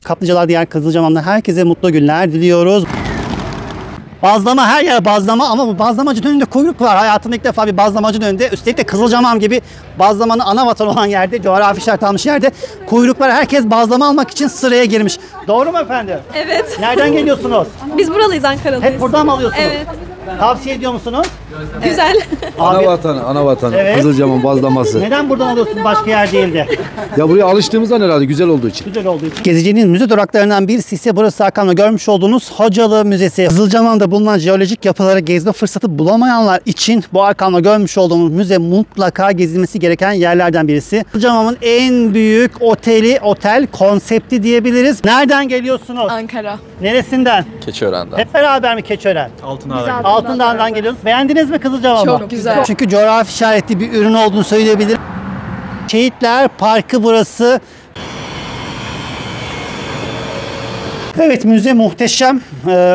Kaplıcalar diğer Kızılcamam'da herkese mutlu günler diliyoruz. Bazlama, her yer bazlama ama bu bazlamacının önünde kuyruk var. Hayatımda ilk defa bir bazlamacının önünde, üstelik de Kızılcamam gibi bazlamanın ana vatanı olan yerde, coğrafi işaret almış yerde kuyruk var. Herkes bazlama almak için sıraya girmiş. Doğru mu efendim? Evet. Nereden geliyorsunuz? Biz buralıyız, Ankaralıyız. Hep buradan mı alıyorsunuz? Evet. Tavsiye ediyor musunuz? Güzel. Abi, Ana vatanı. Evet. Kızılcamam bazlaması. neden buradan alıyorsunuz başka yer değil de? Ya buraya alıştığımızdan herhalde, güzel olduğu için. Güzel olduğu için. Gezeceğiniz müze duraklarından birisi ise burası arkamda görmüş olduğunuz Hocalı Müzesi. Kızılcamam'da bulunan jeolojik yapıları gezme fırsatı bulamayanlar için bu arkamda görmüş olduğumuz müze mutlaka gezilmesi gereken yerlerden birisi. Kızılcamam'ın en büyük otel konsepti diyebiliriz. Nereden geliyorsunuz? Ankara. Neresinden? Keçiören'den. Hep beraber mi Keçiören? Altındağ'dan geliyorsunuz. Beğendiniz mi Kızılcamam'ı? Çok güzel. Çünkü coğrafi işaretli bir ürün olduğunu söyleyebilirim. Şehitler Parkı burası. Evet, müze muhteşem.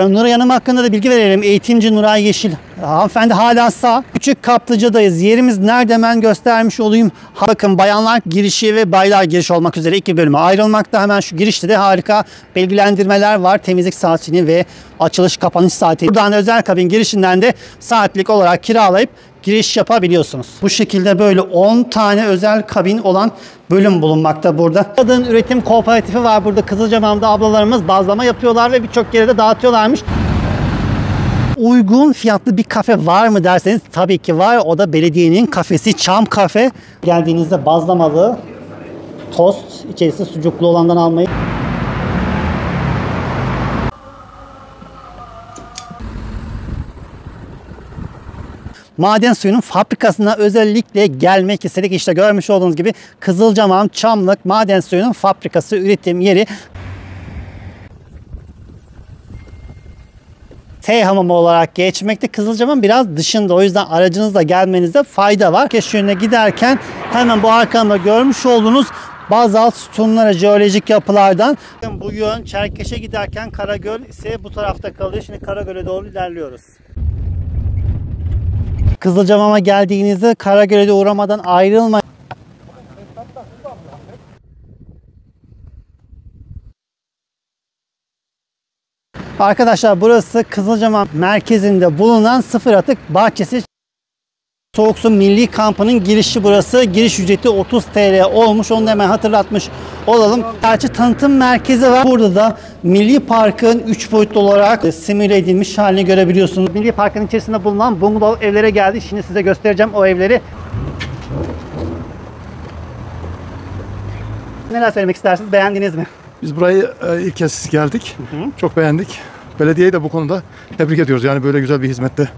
Nuray Hanım hakkında da bilgi verelim. Eğitimci Nuray Yeşil. Hanımefendi hala sağ. Küçük Kaplıca'dayız. Yerimiz nerede, hemen göstermiş olayım. Bakın, bayanlar girişi ve baylar girişi olmak üzere iki bölüme ayrılmakta. Hemen şu girişte de harika bilgilendirmeler var. Temizlik saatini ve açılış kapanış saati. Buradan özel kabin girişinden de saatlik olarak kiralayıp giriş yapabiliyorsunuz. Bu şekilde böyle 10 tane özel kabin olan bölüm bulunmakta burada. Kadın üretim kooperatifi var burada. Kızılcamam'da ablalarımız bazlama yapıyorlar ve birçok yere de dağıtıyorlarmış. Uygun fiyatlı bir kafe var mı derseniz tabii ki var. O da belediyenin kafesi, Çam Kafe. Geldiğinizde bazlamalı, tost, içerisi sucuklu olandan almayı. Maden suyunun fabrikasına özellikle gelmek istedik. İşte görmüş olduğunuz gibi Kızılcamam Çamlık Maden Suyunun Fabrikası, üretim yeri. T hamamı olarak geçmekte. Kızılcamam biraz dışında, o yüzden aracınızla gelmenizde fayda var. Keş yönüne giderken hemen bu arkamda görmüş olduğunuz bazalt sütunlara, jeolojik yapılardan. Bu yön Çerkeş'e giderken, Karagöl ise bu tarafta kalıyor. Şimdi Karagöl'e doğru ilerliyoruz. Kızılcamam'a geldiğinizde Karagöl'e uğramadan ayrılmayın. Arkadaşlar, burası Kızılcamam merkezinde bulunan Sıfır Atık Bahçesi. Soğuk Su Milli Kampı'nın girişi burası. Giriş ücreti 30 TL olmuş. Onu da hemen hatırlatmış olalım. Gerçi tanıtım merkezi var. Burada da Milli Park'ın 3 boyutlu olarak simüle edilmiş halini görebiliyorsunuz. Milli Park'ın içerisinde bulunan bungalov evlere geldi. Şimdi size göstereceğim o evleri. Neler söylemek istersiniz? Beğendiniz mi? Biz burayı ilk kez geldik. Çok beğendik. Belediyeyi de bu konuda tebrik ediyoruz. Yani böyle güzel bir hizmette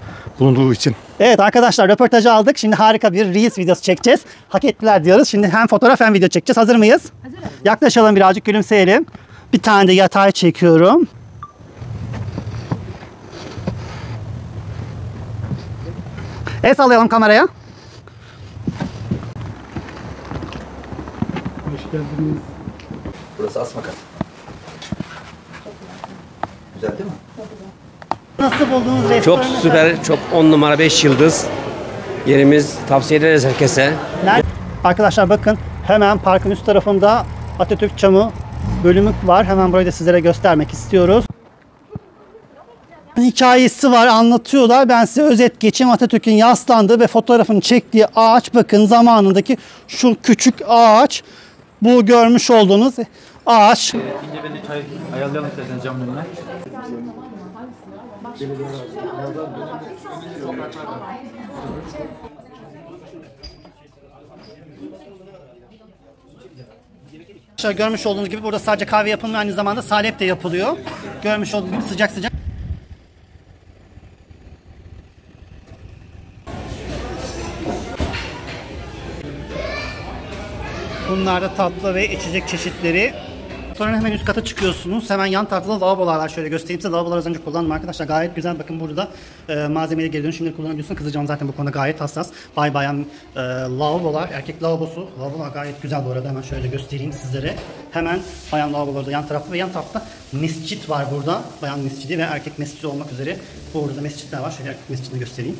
bulunduğu için. Evet arkadaşlar, röportajı aldık. Şimdi harika bir Reels videosu çekeceğiz. Hak ettiler diyoruz. Şimdi hem fotoğraf hem video çekeceğiz. Hazır mıyız? Hazırım. Yaklaşalım, birazcık gülümseyelim. Bir tane de yatay çekiyorum. El sallayalım kameraya. Hoş geldiniz. Burası Asmakan. Güzel değil mi? Nasıl buldunuz restoranı? Çok süper, çok 10 numara 5 yıldız. Yerimiz, tavsiye ederiz herkese. Arkadaşlar bakın, hemen parkın üst tarafında Atatürk Çamı bölümü var. Hemen burayı da sizlere göstermek istiyoruz. Hikayesi var, anlatıyorlar. Ben size özet geçeyim. Atatürk'ün yaslandığı ve fotoğrafını çektiği ağaç, bakın zamanındaki şu küçük ağaç. Bu görmüş olduğunuz ağaç. İnce bir çay ayarlayalım isterseniz camın önüne. Görmüş olduğunuz gibi burada sadece kahve yapılmıyor, aynı zamanda salep de yapılıyor. Görmüş olduğunuz gibi sıcak sıcak. Bunlar da tatlı ve içecek çeşitleri. Sonra hemen üst kata çıkıyorsunuz. Hemen yan tarafta da lavabolar var. Şöyle göstereyim size. Lavabolar az önce kullandım arkadaşlar. Gayet güzel. Bakın burada malzemeleri geri dönüşümleri kullanabiliyorsunuz. Kızılcamam zaten bu konuda gayet hassas. Bay bayan lavabolar, erkek lavabosu. Lavabolar gayet güzel bu arada. Hemen şöyle göstereyim sizlere. Hemen bayan lavaboları da yan tarafta ve yan tarafta mescit var burada. Bayan mescidi ve erkek mescidi olmak üzere. Burada mescitler var. Şöyle erkek mescidini göstereyim.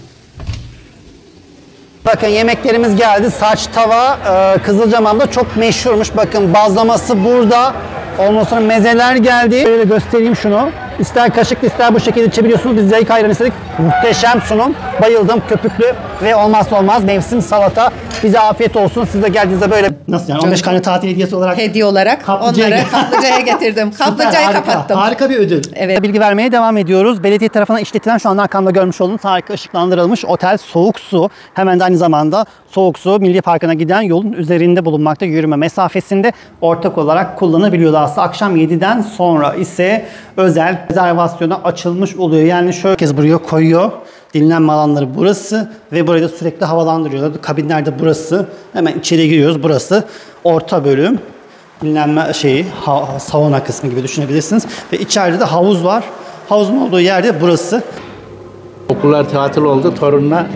Bakın yemeklerimiz geldi. Saç tava Kızılcamam'da çok meşhurmuş. Bakın bazlaması burada. Ondan sonra mezeler geldi. Böyle göstereyim şunu. İster kaşıklı ister bu şekilde içebiliyorsunuz. Biz zeyk ayran istedik. Muhteşem sunum. Bayıldım. Köpüklü ve olmazsa olmaz mevsim salata. Bize afiyet olsun. Siz de geldiğinizde böyle nasıl yani 15 tane tatil hediyesi olarak Hediye olarak onları kaplıcaya getirdim. Kaplıcayı kapattım. Harika bir ödül. Evet. Bilgi vermeye devam ediyoruz. Belediye tarafından işletilen şu anda arkamda görmüş olduğunuz harika ışıklandırılmış otel Soğuk Su. Hemen de aynı zamanda Soğuk Su Milli Parkı'na giden yolun üzerinde bulunmakta, yürüme mesafesinde ortak olarak kullanabiliyordu aslında. Akşam 7'den sonra ise özel rezervasyona açılmış oluyor. Yani şöyle kez buraya koyuyor. Dinlenme alanları burası ve burayı da sürekli havalandırıyorlar. Kabinler de burası. Hemen içeri giriyoruz. Burası orta bölüm. Dinlenme şeyi, sauna kısmı gibi düşünebilirsiniz. Ve içeride de havuz var. Havuzun olduğu yerde burası. Okullar tatil oldu. Torunla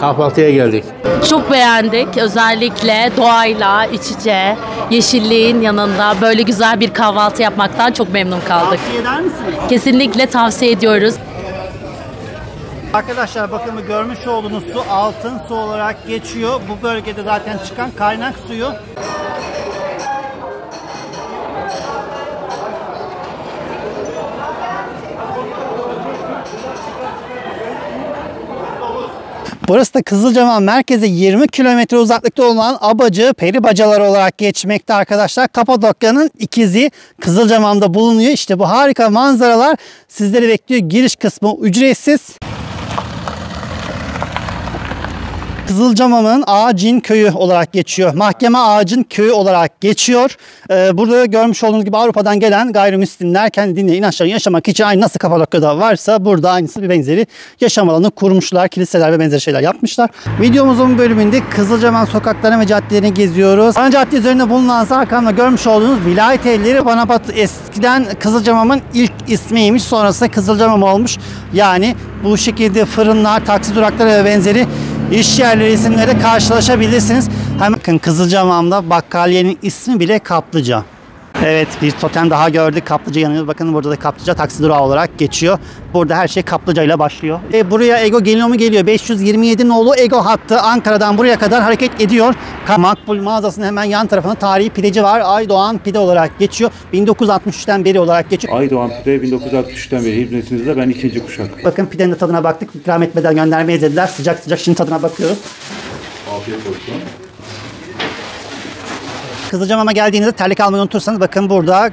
kahvaltıya geldik. Çok beğendik. Özellikle doğayla iç içe, yeşilliğin yanında böyle güzel bir kahvaltı yapmaktan çok memnun kaldık. Tavsiye eder misiniz? Kesinlikle tavsiye ediyoruz. Arkadaşlar bakın bu görmüş olduğunuz su altın su olarak geçiyor. Bu bölgede zaten çıkan kaynak suyu. Burası da Kızılcahamam merkeze 20 kilometre uzaklıkta olan Abacı Peribacalar olarak geçmekte arkadaşlar. Kapadokya'nın ikizi Kızılcahamam'da bulunuyor. İşte bu harika manzaralar sizleri bekliyor. Giriş kısmı ücretsiz. Kızılcahamam'ın Ağacın Köyü olarak geçiyor. Mahkeme Ağacın Köyü olarak geçiyor. Burada görmüş olduğunuz gibi Avrupa'dan gelen gayrimüslimler kendi dinle inançlarını yaşamak için aynı nasıl Kapadokya'da varsa burada aynısı bir benzeri yaşam alanı kurmuşlar. Kiliseler ve benzeri şeyler yapmışlar. Videomuzun bölümünde Kızılcahamam sokaklarını ve caddelerini geziyoruz. Ana cadde üzerinde bulunan arkamda görmüş olduğunuz Vilayet Evleri Banabat eskiden Kızılcahamam'ın ilk ismiymiş. Sonrasında Kızılcahamam olmuş. Yani bu şekilde fırınlar, taksi durakları ve benzeri İş yerleri isimleri karşılaşabilirsiniz. Hem bakın Kızılcahamam'da bakkaliyenin ismi bile Kaplıca. Evet bir totem daha gördük. Kaplıca yanıyor. Bakın burada da Kaplıca taksi durağı olarak geçiyor. Burada her şey Kaplıca ile başlıyor. Buraya Ego geliyor mu geliyor. 527 nolu Ego hattı Ankara'dan buraya kadar hareket ediyor. Makbul mağazasının hemen yan tarafında tarihi pideci var. Aydoğan Pide olarak geçiyor. 1963'ten beri olarak geçiyor. Aydoğan Pide 1963'ten beri hizmetinizde, ben ikinci kuşak. Bakın pidenin de tadına baktık. İkram etmeden göndermeyiz dediler. Sıcak sıcak şimdi tadına bakıyoruz. Afiyet olsun. Kızılcahamam'a geldiğinizde terlik almayı unutursanız bakın burada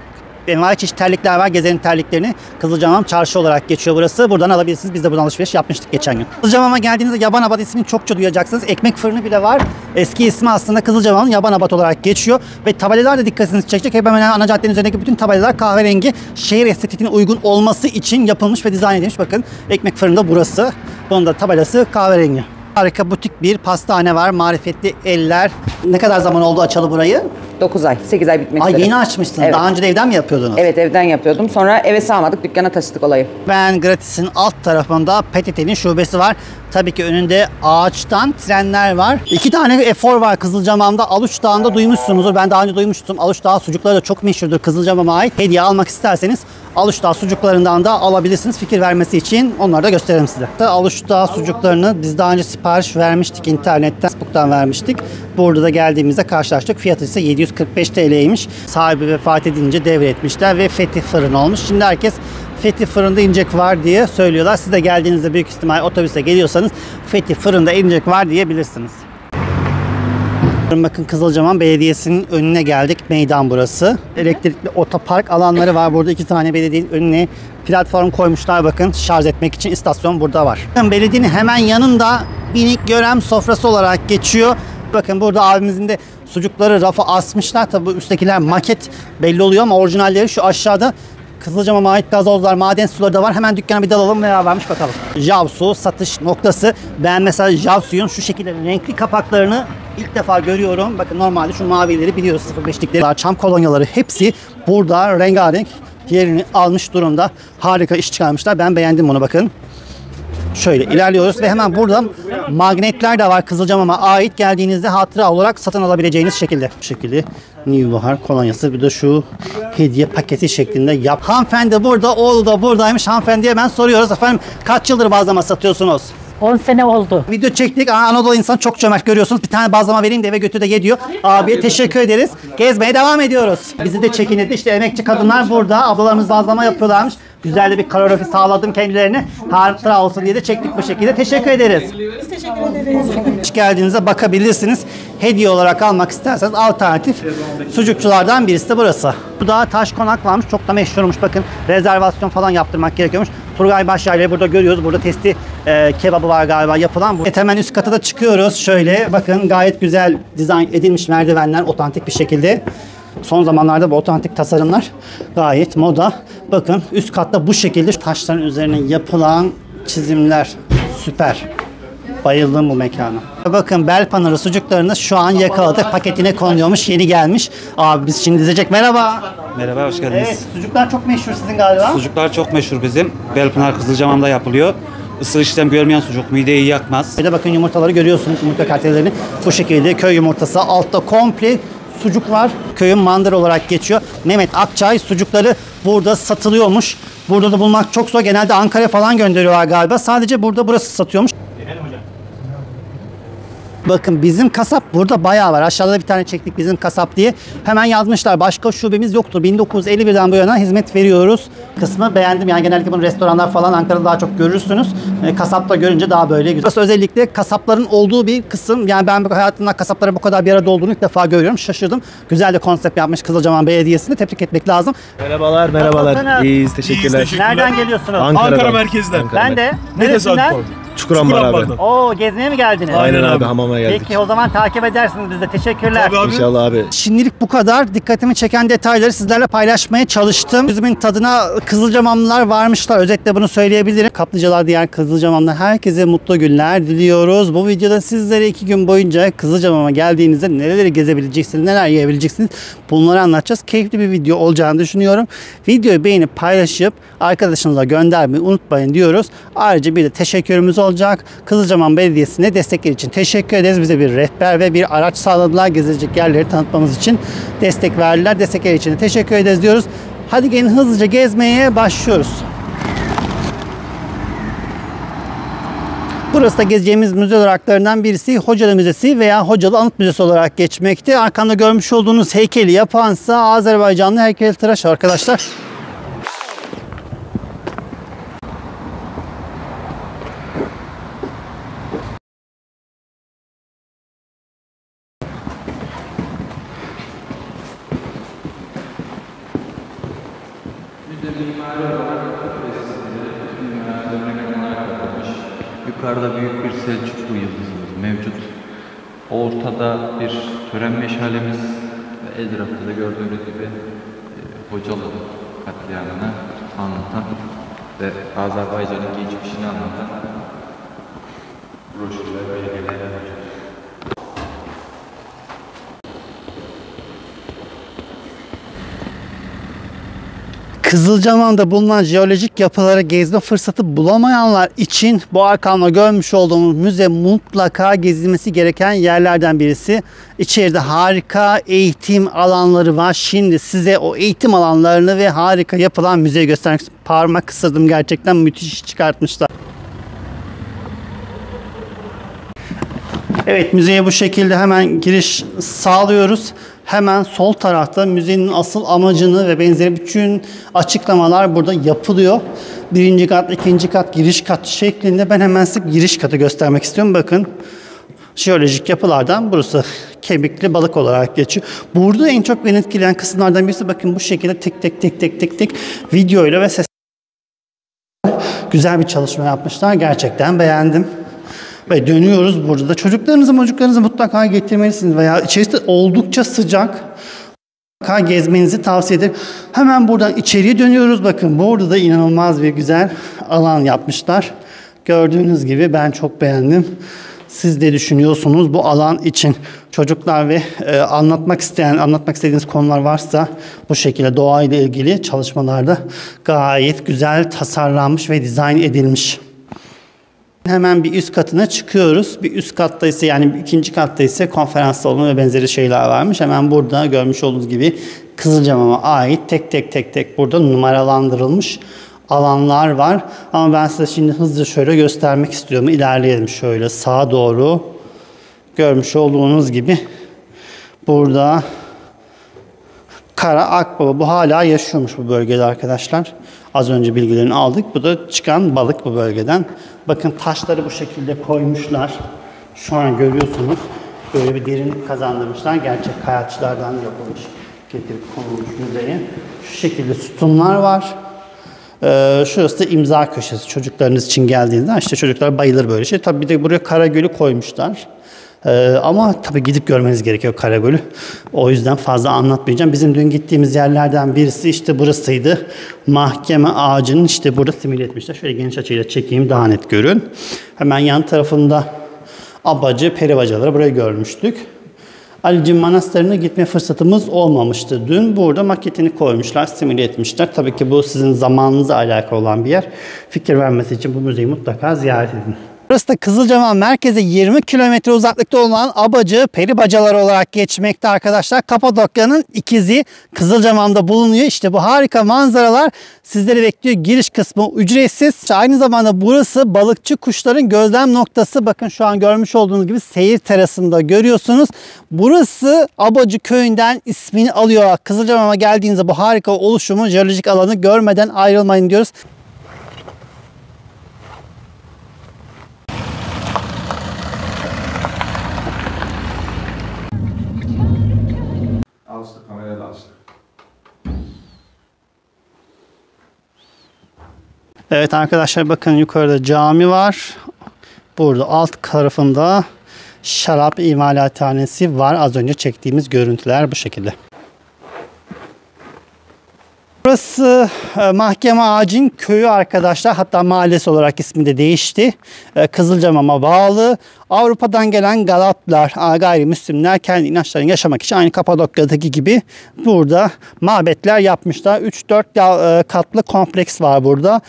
envai çeşit terlikler var. Gezenin terliklerini Kızılcahamam Çarşı olarak geçiyor burası. Buradan alabilirsiniz. Biz de buradan alışveriş yapmıştık geçen gün. Kızılcahamam'a geldiğinizde Yabanabat ismini çokça duyacaksınız. Ekmek fırını bile var. Eski ismi aslında Kızılcahamam'ın Yabanabat olarak geçiyor. Ve tabelalar da dikkatinizi çekecek. Hep hemen ana caddenin üzerindeki bütün tabelalar kahverengi. Şehir estetiğine uygun olması için yapılmış ve dizayn edilmiş. Bakın ekmek fırını da burası. Bunun da tabelası kahverengi. Harika butik bir pastane var. Marifetli Eller. Ne kadar zaman oldu açalı burayı? 9 ay, 8 ay bitmek üzere. Yeni açmışsınız. Evet. Daha önce de evden mi yapıyordunuz? Evet, evden yapıyordum. Sonra eve sağmadık, dükkana taşıdık olayı. Ben Gratis'in alt tarafında PTT'nin şubesi var. Tabii ki önünde ağaçtan trenler var. 2 tane efor var Kızılcahamam'da. Aluç Dağı'nda duymuşsunuzdur. Ben daha önce duymuştum. Aluç Dağı sucukları da çok meşhurdur Kızılcahamam'a ait. Hediye almak isterseniz Aluç Dağı sucuklarından da alabilirsiniz. Fikir vermesi için onları da gösterelim size. Aluç Dağı sucuklarını biz daha önce sipariş vermiştik internetten. Facebook'tan vermiştik. Burada da geldiğimizde karşılaştık. Fiyatı ise 745 TL'ymiş. Sahibi vefat edince devretmişler ve Fethi Fırın olmuş. Şimdi herkes Fethi Fırında incek var diye söylüyorlar. Siz de geldiğinizde büyük ihtimal otobüse geliyorsanız Fethi Fırında incek var diyebilirsiniz. Bakın Kızılcahamam Belediyesi'nin önüne geldik. Meydan burası. Elektrikli otopark alanları var. Burada 2 tane belediyenin önüne platform koymuşlar. Bakın şarj etmek için istasyon burada var. Belediyenin hemen yanında Binik Görem Sofrası olarak geçiyor. Bakın burada abimizin de sucukları rafa asmışlar. Tabi bu üsttekiler maket belli oluyor ama orijinalleri şu aşağıda. Kızılcahamam'a ait gazozlar, maden suları da var. Hemen dükkana bir dalalım ne varmış bakalım. Javsu satış noktası. Ben mesela Javsu'nun şu şekilde renkli kapaklarını ilk defa görüyorum. Bakın normalde şu mavileri biliyoruz, 05'likleri. Çam kolonyaları hepsi burada rengarenk yerini almış durumda. Harika iş çıkarmışlar. Ben beğendim bunu bakın. Şöyle ilerliyoruz ve hemen burada magnetler de var Kızılcahamam'a ait. Geldiğinizde hatıra olarak satın alabileceğiniz şekilde. Bu şekilde New Bahar kolonyası. Bir de şu hediye paketi şeklinde yap. Hanımefendi burada, oğlu da buradaymış. Hanımefendiye hemen soruyoruz. Efendim kaç yıldır bazlama satıyorsunuz? 10 sene oldu. Video çektik. Anadolu insan çok cömert görüyorsunuz. Bir tane bazlama vereyim de eve götür de ye diyor. Abiye teşekkür ederiz. Gezmeye devam ediyoruz. Bizi de çekin dedi. İşte emekçi kadınlar burada. Ablalarımız bazlama yapıyorlarmış. Güzel de bir kalorifer sağladım kendilerine. Hatıra olsun diye de çektik bu şekilde. Teşekkür ederiz. Biz teşekkür ederiz. Hoş geldiğinizde bakabilirsiniz. Hediye olarak almak isterseniz alternatif sucukçulardan birisi de burası. Bu da taş konak varmış. Çok da meşhurmuş. Bakın rezervasyon falan yaptırmak gerekiyormuş. Turgay Başyaylı'yı burada görüyoruz. Burada testi kebabı var galiba yapılan. Evet, hemen üst kata da çıkıyoruz. Şöyle bakın gayet güzel dizayn edilmiş merdivenler otantik bir şekilde. Son zamanlarda bu otantik tasarımlar gayet moda. Bakın üst katta bu şekilde taşların üzerine yapılan çizimler süper. Bayıldım bu mekana. Bakın bel panarı sucuklarını şu an yakaladık. Paketine konuyormuş. Yeni gelmiş. Abi biz şimdi dizecek. Merhaba. Merhaba, hoş geldiniz. Evet, sucuklar çok meşhur sizin galiba. Sucuklar çok meşhur bizim. Belpınar Kızılcamam'da yapılıyor. Isı işlem görmeyen sucuk mideyi yakmaz. Bir de bakın yumurtaları görüyorsunuz. Yumurta kalitelerini bu şekilde köy yumurtası. Altta komple sucuk var. Köyün mandıra olarak geçiyor. Mehmet Akçay sucukları burada satılıyormuş. Burada da bulmak çok zor. Genelde Ankara falan gönderiyorlar galiba. Sadece burada burası satıyormuş. Bakın bizim kasap burada bayağı var. Aşağıda da bir tane çektik bizim kasap diye. Hemen yazmışlar. Başka şubemiz yoktur. 1951'den bu yana hizmet veriyoruz. Kısmı beğendim. Yani genellikle bunu restoranlar falan Ankara'da daha çok görürsünüz. Kasapta görünce daha böyle güzel. Burası özellikle kasapların olduğu bir kısım. Yani ben hayatımda kasaplara bu kadar bir arada olduğunu ilk defa görüyorum. Şaşırdım. Güzel de konsept yapmış Kızılcahamam Belediyesi'ni. Tebrik etmek lazım. Merhabalar, merhabalar. İyiyiz, teşekkürler. Nereden geliyorsunuz? Ankara merkezden. Ben de. Ne Neresinden? Çukurambar abi. Oo, gezmeye mi geldiniz? Aynen abi, hamama geldik. Peki o zaman takip edersiniz biz de. Teşekkürler. İnşallah abi. Şimdilik bu kadar. Dikkatimi çeken detayları sizlerle paylaşmaya çalıştım. Üzümün tadına Kızılcamamlılar varmışlar. Özetle bunu söyleyebilirim. Kaplıcalar diğer Kızılcamam'da herkese mutlu günler diliyoruz. Bu videoda sizlere 2 gün boyunca Kızılcamam'a geldiğinizde nereleri gezebileceksiniz, neler yiyebileceksiniz bunları anlatacağız. Keyifli bir video olacağını düşünüyorum. Videoyu beğenip paylaşıp arkadaşınıza göndermeyi unutmayın diyoruz. Ayrıca bir de teşekkürümüz olacak. Kızılcahamam Belediyesi'ne destekleri için teşekkür ederiz. Bize bir rehber ve bir araç sağladılar. Gezilecek yerleri tanıtmamız için destek verdiler. Destekleri için de teşekkür ederiz diyoruz. Hadi gelin hızlıca gezmeye başlıyoruz. Burası da gezeceğimiz müze duraklarından birisi Hocalı Müzesi veya Hocalı Anıt Müzesi olarak geçmekte. Arkamda görmüş olduğunuz heykeli yapansa Azerbaycanlı heykeltıraş arkadaşlar. Yukarıda büyük bir Selçuklu yıldızımız mevcut. Ortada bir tören meşalemiz ve etrafta da gördüğünüz gibi Hocalı katliamını anlatan ve Azerbaycan'ın geçmişini anlatan broşürler ve belgeler mevcut. Kızılcahamam'da bulunan jeolojik yapıları gezme fırsatı bulamayanlar için bu arkamda görmüş olduğumuz müze mutlaka gezilmesi gereken yerlerden birisi. İçeride harika eğitim alanları var. Şimdi size o eğitim alanlarını ve harika yapılan müzeyi göstermek istiyorum. Parmak ısırdım, gerçekten müthiş iş çıkartmışlar. Evet, müzeye bu şekilde hemen giriş sağlıyoruz. Hemen sol tarafta müzenin asıl amacını ve benzeri bütün açıklamalar burada yapılıyor. Birinci kat, ikinci kat, giriş kat şeklinde. Ben hemen size giriş katı göstermek istiyorum. Bakın, jeolojik yapılardan burası kemikli balık olarak geçiyor. Burada en çok beni etkileyen kısımlardan birisi bakın bu şekilde tek videoyla ve ses güzel bir çalışma yapmışlar. Gerçekten beğendim. Ve dönüyoruz burada da. Çocuklarınızı mutlaka getirmelisiniz veya içerisi oldukça sıcak. Mutlaka gezmenizi tavsiye ederim. Hemen buradan içeriye dönüyoruz. Bakın burada da inanılmaz bir güzel alan yapmışlar. Gördüğünüz gibi ben çok beğendim. Siz de düşünüyorsunuz bu alan için. Çocuklar ve anlatmak istediğiniz konular varsa bu şekilde doğayla ilgili çalışmalarda gayet güzel tasarlanmış ve dizayn edilmiş. Hemen bir üst katına çıkıyoruz. Bir üst katta ise yani ikinci katta ise konferans salonu ve benzeri şeyler varmış. Hemen burada görmüş olduğunuz gibi Kızılcahamam'a ait tek burada numaralandırılmış alanlar var. Ama ben size şimdi hızlıca şöyle göstermek istiyorum. İlerleyelim şöyle sağa doğru. Görmüş olduğunuz gibi burada kara akbaba, bu hala yaşıyormuş bu bölgede arkadaşlar. Az önce bilgilerini aldık. Bu da çıkan balık bu bölgeden. Bakın taşları bu şekilde koymuşlar. Şu an görüyorsunuz. Böyle bir derinlik kazandırmışlar. Gerçek kayaçlardan yapılmış. Getirip konulmuş yüzeye. Şu şekilde sütunlar var. Şurası da imza köşesi. Çocuklarınız için geldiğinde işte çocuklar bayılır böyle şey. Tabii bir de buraya Karagöl'ü koymuşlar. Ama tabii gidip görmeniz gerekiyor Karagöl'ü. O yüzden fazla anlatmayacağım. Bizim dün gittiğimiz yerlerden birisi işte burasıydı. Mahkeme ağacının işte burada simüle etmişler. Şöyle geniş açıyla çekeyim daha net görün. Hemen yan tarafında Abacı, Peribacaları burayı görmüştük. Alicim Manastırı'na gitme fırsatımız olmamıştı. Dün burada maketini koymuşlar, simüle etmişler. Tabii ki bu sizin zamanınızla alakalı olan bir yer. Fikir vermesi için bu müzeyi mutlaka ziyaret edin. Burası da Kızılcahamam merkeze 20 kilometre uzaklıkta olan Abacı, Peribacaları olarak geçmekte arkadaşlar. Kapadokya'nın ikizi Kızılcahamam'da bulunuyor. İşte bu harika manzaralar sizleri bekliyor. Giriş kısmı ücretsiz. Aynı zamanda burası balıkçı kuşların gözlem noktası. Bakın şu an görmüş olduğunuz gibi seyir terasında görüyorsunuz. Burası Abacı köyünden ismini alıyor. Kızılcahamam'a geldiğinizde bu harika oluşumu, jeolojik alanı görmeden ayrılmayın diyoruz. Alıştık, kameraya da alıştık. Evet arkadaşlar bakın yukarıda cami var. Burada alt tarafında şarap imalathanesi var. Az önce çektiğimiz görüntüler bu şekilde. Burası Mahkeme Ağacı'nın köyü arkadaşlar. Hatta mahallesi olarak ismi de değişti. Kızılcahamam'a bağlı. Avrupa'dan gelen Galatlar, gayrimüslimler kendi inançlarını yaşamak için aynı Kapadokya'daki gibi burada mabetler yapmışlar. 3-4 katlı kompleks var burada.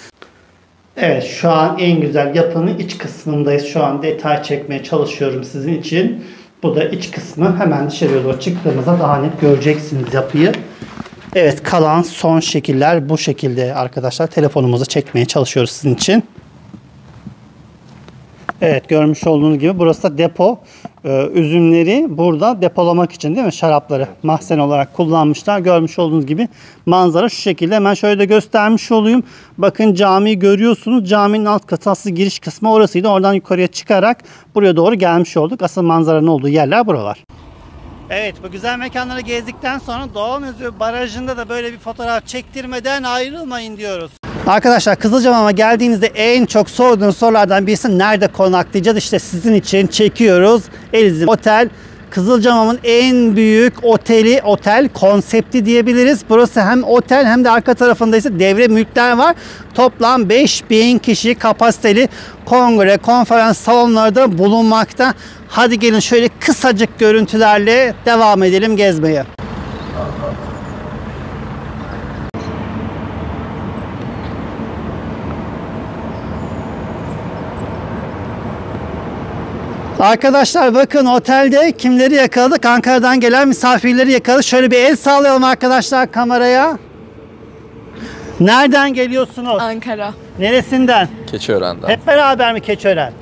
Evet şu an en güzel yapının iç kısmındayız. Şu an detay çekmeye çalışıyorum sizin için. Bu da iç kısmı. Hemen dışarıya doğru çıktığımızda daha net göreceksiniz yapıyı. Evet kalan son şekiller bu şekilde arkadaşlar. Telefonumuzu çekmeye çalışıyoruz sizin için. Evet görmüş olduğunuz gibi burası da depo. Üzümleri burada depolamak için değil mi? Şarapları mahzen olarak kullanmışlar. Görmüş olduğunuz gibi manzara şu şekilde. Hemen şöyle de göstermiş olayım. Bakın camiyi görüyorsunuz. Caminin alt katı aslı giriş kısmı orasıydı. Oradan yukarıya çıkarak buraya doğru gelmiş olduk. Asıl manzaranın olduğu yerler buralar. Evet bu güzel mekanları gezdikten sonra Doğu Müziği Barajı'nda da böyle bir fotoğraf çektirmeden ayrılmayın diyoruz. Arkadaşlar Kızılcahamam'a geldiğinizde en çok sorduğunuz sorulardan birisi nerede konaklayacağız? İşte sizin için çekiyoruz. Elizim Otel. Kızılcahamam'ın en büyük oteli, otel konsepti diyebiliriz. Burası hem otel hem de arka tarafında ise devre mülkler var. Toplam 5000 kişi kapasiteli kongre, konferans salonları da bulunmakta. Hadi gelin şöyle kısacık görüntülerle devam edelim gezmeye. Arkadaşlar bakın otelde kimleri yakaladık? Ankara'dan gelen misafirleri yakaladık. Şöyle bir el sallayalım arkadaşlar kameraya. Nereden geliyorsunuz? Ankara. Neresinden? Keçiören'den. Hep beraber mi Keçiören?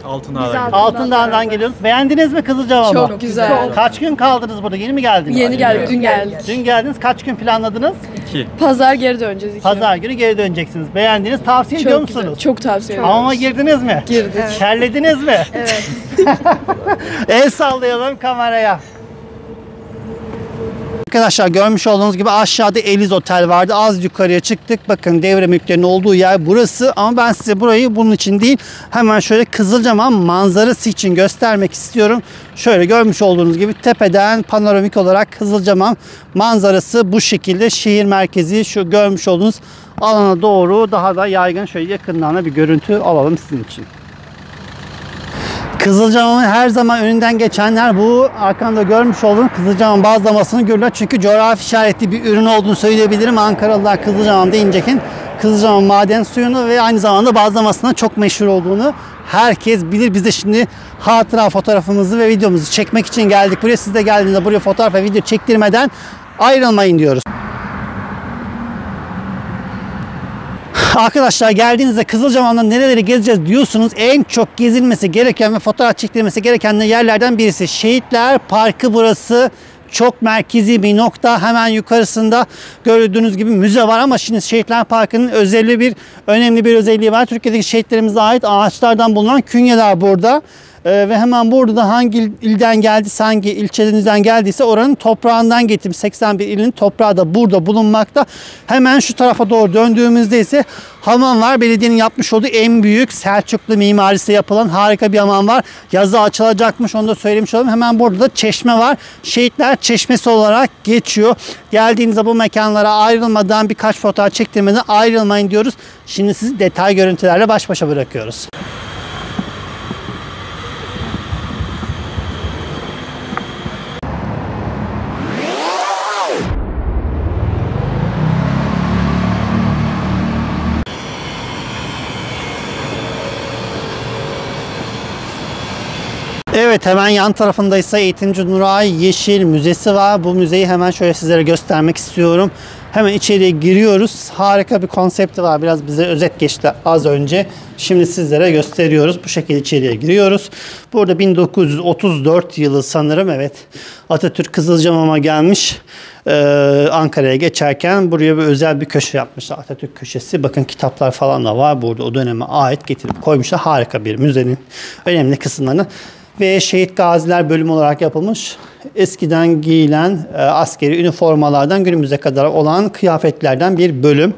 Altındağ'dan geliyorsunuz. Beğendiniz mi Kızılcahamam'ı? Çok güzel. Kaç gün kaldınız burada? Yeni mi geldiniz? Yeni geldik, dün geldik. Dün geldiniz. Kaç gün planladınız? Pazar geri döneceğiz. Pazar günü geri döneceksiniz. Beğendiniz. Tavsiye ediyor musunuz? Çok tavsiye ediyorum. Hamama girdiniz mi? Girdik. Terlediniz mi? Evet. El sallayalım kameraya. Arkadaşlar görmüş olduğunuz gibi aşağıda Eliz Otel vardı. Az yukarıya çıktık. Bakın devre mülklerinin olduğu yer burası. Ama ben size burayı bunun için değil, hemen şöyle Kızılcahamam manzarası için göstermek istiyorum. Şöyle görmüş olduğunuz gibi tepeden panoramik olarak Kızılcahamam manzarası bu şekilde. Şehir merkezi şu görmüş olduğunuz alana doğru daha da yaygın şöyle yakından bir görüntü alalım sizin için. Kızılcahamam'ın her zaman önünden geçenler bu arkamda görmüş olduğum Kızılcahamam bazlamasını görürler. Çünkü coğrafi işaretli bir ürün olduğunu söyleyebilirim. Ankaralılar Kızılcahamam deyincekin Kızılcahamam maden suyunu ve aynı zamanda bazlamasının çok meşhur olduğunu herkes bilir. Biz de şimdi hatıra fotoğrafımızı ve videomuzu çekmek için geldik buraya. Siz de geldiğinizde buraya fotoğraf ve video çektirmeden ayrılmayın diyoruz. Arkadaşlar geldiğinizde Kızılcahamam'da nereleri gezeceğiz diyorsunuz. En çok gezilmesi gereken ve fotoğraf çekilmesi gereken yerlerden birisi. Şehitler Parkı burası. Çok merkezi bir nokta. Hemen yukarısında gördüğünüz gibi müze var ama şimdi Şehitler Parkı'nın önemli bir özelliği var. Türkiye'deki şehitlerimize ait ağaçlardan bulunan künyeler burada. Ve hemen burada da hangi ilden geldiyse, hangi ilçenizden geldiyse oranın toprağından getirip 81 ilin toprağı da burada bulunmakta. Hemen şu tarafa doğru döndüğümüzde ise hamam var. Belediyenin yapmış olduğu en büyük Selçuklu mimarisi yapılan harika bir hamam var. Yazı açılacakmış, onu da söylemiş olalım. Hemen burada da çeşme var. Şehitler Çeşmesi olarak geçiyor. Geldiğinizde bu mekanlara ayrılmadan, birkaç fotoğraf çektirmeden ayrılmayın diyoruz. Şimdi sizi detay görüntülerle baş başa bırakıyoruz. Evet, hemen yan tarafında ise Eğitimci Nuray Yeşil Müzesi var. Bu müzeyi hemen şöyle sizlere göstermek istiyorum. Hemen içeriye giriyoruz. Harika bir konsepti var. Biraz bize özet geçti az önce. Şimdi sizlere gösteriyoruz. Bu şekilde içeriye giriyoruz. Burada 1934 yılı sanırım, evet, Atatürk Kızılcahamam'a gelmiş. Ankara'ya geçerken buraya bir özel bir köşe yapmışlar. Atatürk köşesi. Bakın kitaplar falan da var. Burada o döneme ait getirip koymuşlar. Harika bir müzenin önemli kısımlarını. Ve şehit gaziler bölümü olarak yapılmış. Eskiden giyilen askeri üniformalardan günümüze kadar olan kıyafetlerden bir bölüm.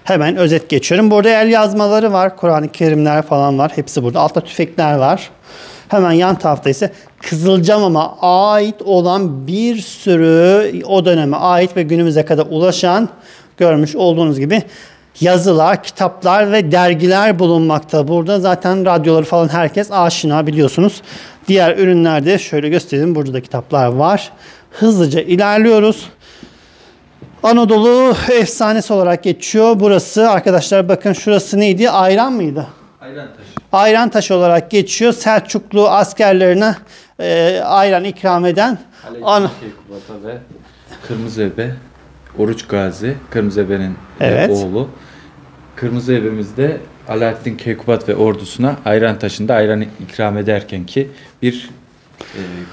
Hemen özet geçiyorum. Burada el yazmaları var. Kur'an-ı Kerimler falan var. Hepsi burada. Altta tüfekler var. Hemen yan tarafta ise Kızılcahamam'a ait olan bir sürü o döneme ait ve günümüze kadar ulaşan, görmüş olduğunuz gibi yazılar, kitaplar ve dergiler bulunmakta. Burada zaten radyoları falan herkes aşina, biliyorsunuz. Diğer ürünlerde şöyle göstereyim. Burada da kitaplar var. Hızlıca ilerliyoruz. Anadolu efsanesi olarak geçiyor. Burası arkadaşlar, bakın şurası neydi? Ayran mıydı? Ayran taşı olarak geçiyor. Selçuklu askerlerine ayran ikram eden. Keykubata ve Kırmızıebe, Oruç Gazi, Kırmızıebe'nin oğlu. Kırmızıebe'mizde Alaaddin Keykubat ve ordusuna ayran taşında ayran ikram ederken ki bir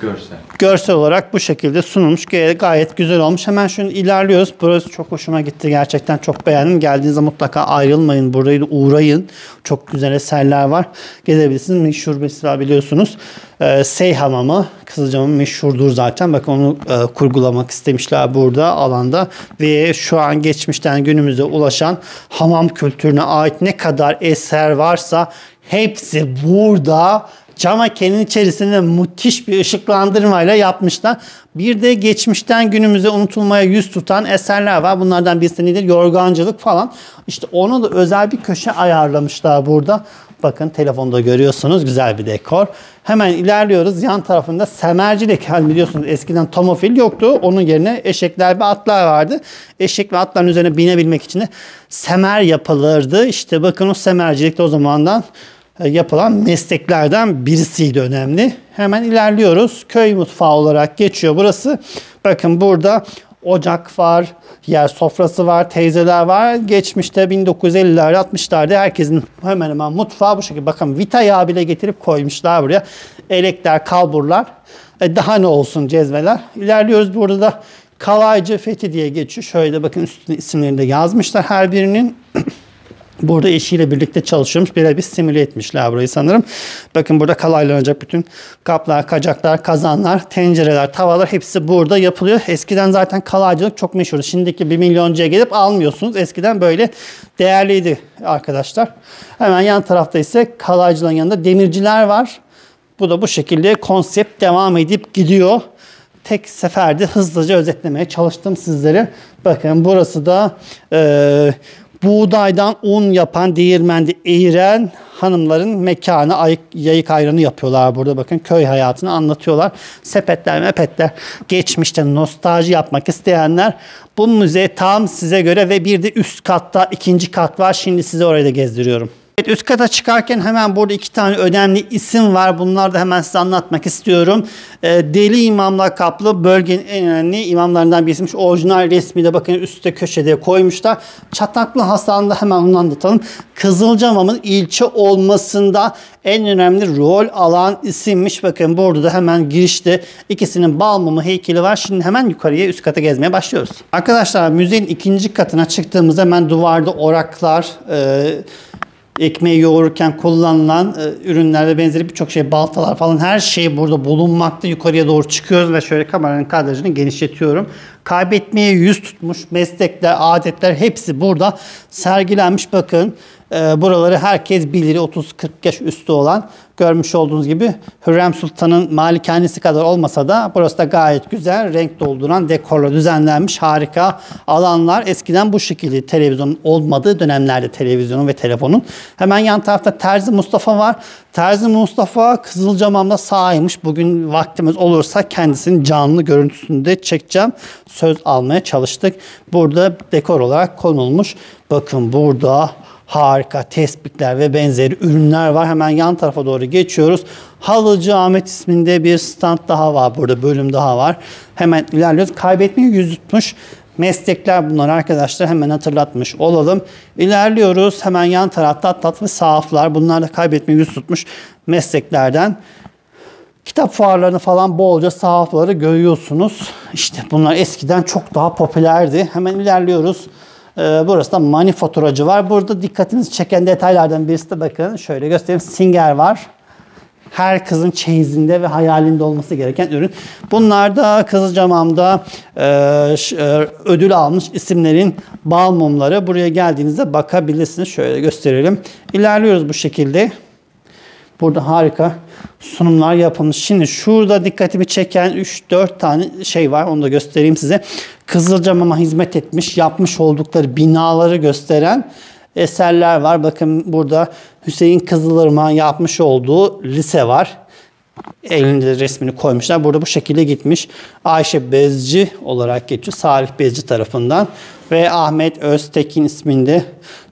görsel. Görsel olarak bu şekilde sunulmuş. Gayet güzel olmuş. Hemen şunu ilerliyoruz. Burası çok hoşuma gitti. Gerçekten çok beğendim. Geldiğinizde mutlaka ayrılmayın. Burayı da uğrayın. Çok güzel eserler var. Gezebilirsiniz. Meşhur mesela, biliyorsunuz. Sey Hamamı. Kızılcahamam meşhurdur zaten. Bakın onu kurgulamak istemişler burada alanda. Ve şu an geçmişten günümüze ulaşan hamam kültürüne ait ne kadar eser varsa hepsi burada. Camakenin içerisinde müthiş bir ışıklandırmayla yapmışlar. Bir de geçmişten günümüze unutulmaya yüz tutan eserler var. Bunlardan birisi nedir? Yorgancılık falan. İşte onu da özel bir köşe ayarlamışlar burada. Bakın telefonda görüyorsunuz. Güzel bir dekor. Hemen ilerliyoruz. Yan tarafında semercilik. Hani biliyorsunuz eskiden tomofil yoktu. Onun yerine eşekler ve atlar vardı. Eşek ve atların üzerine binebilmek için de semer yapılırdı. İşte bakın o semercilik de o zamandan yapılan mesleklerden birisiydi, önemli. Hemen ilerliyoruz. Köy mutfağı olarak geçiyor burası. Bakın burada ocak var, yer sofrası var, teyzeler var. Geçmişte 1950'lerde 60'larda herkesin hemen hemen mutfağı bu şekilde. Bakın vita yağı bile getirip koymuşlar buraya. Elekler, kalburlar. Daha ne olsun, cezveler. İlerliyoruz. Burada da Kalaycı Fethi diye geçiyor. Şöyle bakın, üstüne isimlerini de yazmışlar her birinin. Burada eşiyle birlikte çalışıyormuş. Birebir simüle etmişler burayı sanırım. Bakın burada kalaylanacak bütün kaplar, kacaklar, kazanlar, tencereler, tavalar hepsi burada yapılıyor. Eskiden zaten kalaycılık çok meşhur. Şimdiki 1 milyoncuya gelip almıyorsunuz. Eskiden böyle değerliydi arkadaşlar. Hemen yan tarafta ise kalaycılığın yanında demirciler var. Bu da bu şekilde konsept devam edip gidiyor. Tek seferde hızlıca özetlemeye çalıştım sizlere. Bakın burası da buğdaydan un yapan değirmende eğiren hanımların mekanı, yayık ayranı yapıyorlar burada. Bakın köy hayatını anlatıyorlar. Sepetler, mepetler, geçmişte nostalji yapmak isteyenler bu müze tam size göre ve bir de üst katta 2. kat var. Şimdi size orayı da gezdiriyorum. Evet, üst kata çıkarken hemen burada 2 tane önemli isim var. Bunları da hemen size anlatmak istiyorum. Deli İmamlar kaplı bölgenin en önemli imamlarından birisiymiş. Orijinal resmi de bakın üstte köşede koymuşlar. Çataklı Hasan'da hemen onu anlatalım. Kızılcahamam'ın ilçe olmasında en önemli rol alan isimmiş. Bakın burada da hemen girişte ikisinin bal mumu heykeli var. Şimdi hemen yukarıya üst kata gezmeye başlıyoruz. Arkadaşlar müzenin 2. katına çıktığımızda hemen duvarda oraklar, ekmeği yoğururken kullanılan ürünler ve benzeri birçok şey, baltalar falan her şey burada bulunmakta. Yukarıya doğru çıkıyoruz ve şöyle kameranın kadrajını genişletiyorum. Kaybetmeye yüz tutmuş meslekler, adetler hepsi burada sergilenmiş. Bakın buraları herkes bilir. 30-40 yaş üstü olan, görmüş olduğunuz gibi Hürrem Sultan'ın malikanesi kadar olmasa da burası da gayet güzel, renk dolduran dekorla düzenlenmiş harika alanlar. Eskiden bu şekilde televizyonun olmadığı dönemlerde televizyonun ve telefonun. Hemen yan tarafta Terzi Mustafa var. Terzi Mustafa Kızılcahamam'da sağymış. Bugün vaktimiz olursa kendisinin canlı görüntüsünü de çekeceğim. Söz almaya çalıştık. Burada dekor olarak konulmuş. Bakın burada harika tespitler ve benzeri ürünler var. Hemen yan tarafa doğru geçiyoruz. Halıcı Ahmet isminde bir stand daha var. Burada bölüm daha var. Hemen ilerliyoruz. Kaybetmeyi yüz tutmuş meslekler bunlar arkadaşlar. Hemen hatırlatmış olalım. İlerliyoruz. Hemen yan tarafta tat ve sahaflar. Bunlar da kaybetmeyi yüz tutmuş mesleklerden. Kitap fuarlarını falan bolca sahafları görüyorsunuz. İşte bunlar eskiden çok daha popülerdi. Hemen ilerliyoruz. Burası da manifaturacı var. Burada dikkatinizi çeken detaylardan birisi de bakın. Şöyle göstereyim. Singer var. Her kızın çeyizinde ve hayalinde olması gereken ürün. Bunlar da Kızılcahamam'da ödül almış isimlerin bal mumları. Buraya geldiğinizde bakabilirsiniz. Şöyle gösterelim. İlerliyoruz bu şekilde. Burada harika sunumlar yapılmış. Şimdi şurada dikkatimi çeken 3-4 tane şey var. Onu da göstereyim size. Kızılcahamam'a hizmet etmiş, yapmış oldukları binaları gösteren eserler var. Bakın burada Hüseyin Kızılırmak'ın yapmış olduğu lise var. Elinde resmini koymuşlar. Burada bu şekilde gitmiş. Ayşe Bezci olarak geçiyor. Salih Bezci tarafından. Ve Ahmet Öztekin isminde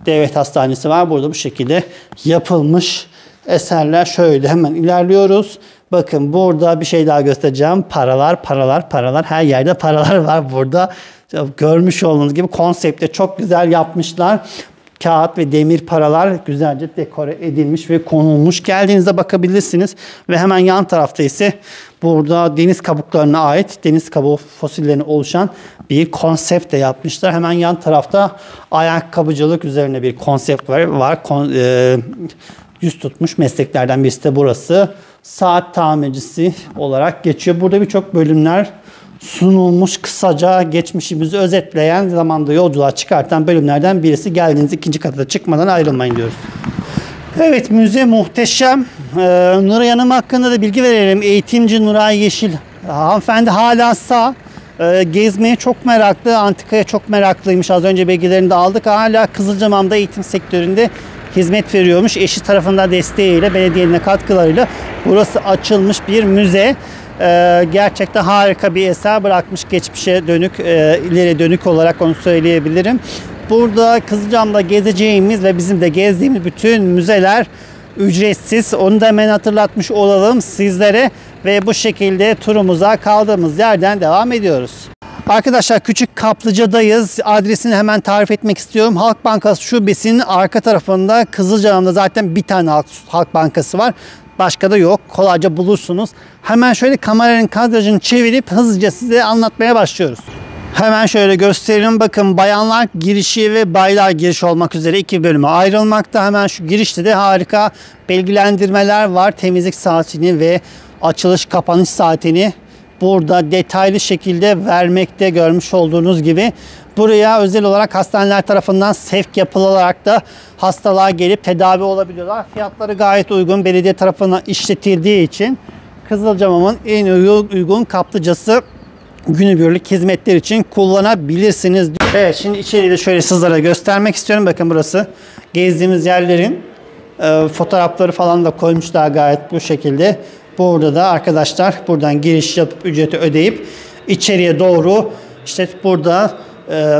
devlet hastanesi var. Burada bu şekilde yapılmış eserler. Şöyle hemen ilerliyoruz. Bakın burada bir şey daha göstereceğim. Paralar, paralar, paralar. Her yerde paralar var burada. Görmüş olduğunuz gibi konsepte çok güzel yapmışlar. Kağıt ve demir paralar güzelce dekore edilmiş ve konulmuş. Geldiğinizde bakabilirsiniz. Ve hemen yan tarafta ise burada deniz kabuklarına ait deniz kabuğu fosillerine oluşan bir konsept de yapmışlar. Hemen yan tarafta ayakkabıcılık üzerine bir konsept var. Yüz tutmuş mesleklerden birisi de burası. Saat tamircisi olarak geçiyor. Burada birçok bölümler sunulmuş. Kısaca geçmişimizi özetleyen, zamanda yolculuğa çıkartan bölümlerden birisi. Geldiğiniz 2. kata çıkmadan ayrılmayın diyoruz. Evet, müze muhteşem. Nuray Hanım hakkında da bilgi verelim. Eğitimci Nuray Yeşil. Hanımefendi hala sağ. Gezmeye çok meraklı, antikaya çok meraklıymış. Az önce bilgilerini de aldık. Hala Kızılcahamam'da eğitim sektöründe hizmet veriyormuş. Eşi tarafından desteğiyle, belediyenin katkılarıyla burası açılmış bir müze. Gerçekten harika bir eser bırakmış geçmişe dönük, ileri dönük olarak onu söyleyebilirim. Burada Kızılcahamam'da gezeceğimiz ve bizim de gezdiğimiz bütün müzeler ücretsiz. Onu da hemen hatırlatmış olalım sizlere ve bu şekilde turumuza kaldığımız yerden devam ediyoruz. Arkadaşlar Küçük Kaplıca'dayız. Adresini hemen tarif etmek istiyorum. Halk Bankası Şubesi'nin arka tarafında Kızılcahamam'da zaten bir tane Halk Bankası var. Başka da yok. Kolayca bulursunuz. Hemen şöyle kameranın kadrajını çevirip hızlıca size anlatmaya başlıyoruz. Hemen şöyle gösterelim. Bakın bayanlar girişi ve baylar girişi olmak üzere 2 bölüme ayrılmakta. Hemen şu girişte de harika bilgilendirmeler var. Temizlik saatini ve açılış kapanış saatini burada detaylı şekilde vermekte, görmüş olduğunuz gibi. Buraya özel olarak hastaneler tarafından sevk yapılarak da hastalığa gelip tedavi olabiliyorlar. Fiyatları gayet uygun. Belediye tarafından işletildiği için Kızılcahamam'ın en uygun kaplıcası, günübirlik hizmetler için kullanabilirsiniz. Evet, şimdi içeriği de şöyle sizlere göstermek istiyorum. Bakın burası gezdiğimiz yerlerin fotoğrafları falan da koymuşlar gayet bu şekilde. Burada da arkadaşlar buradan giriş yapıp ücreti ödeyip içeriye doğru işte burada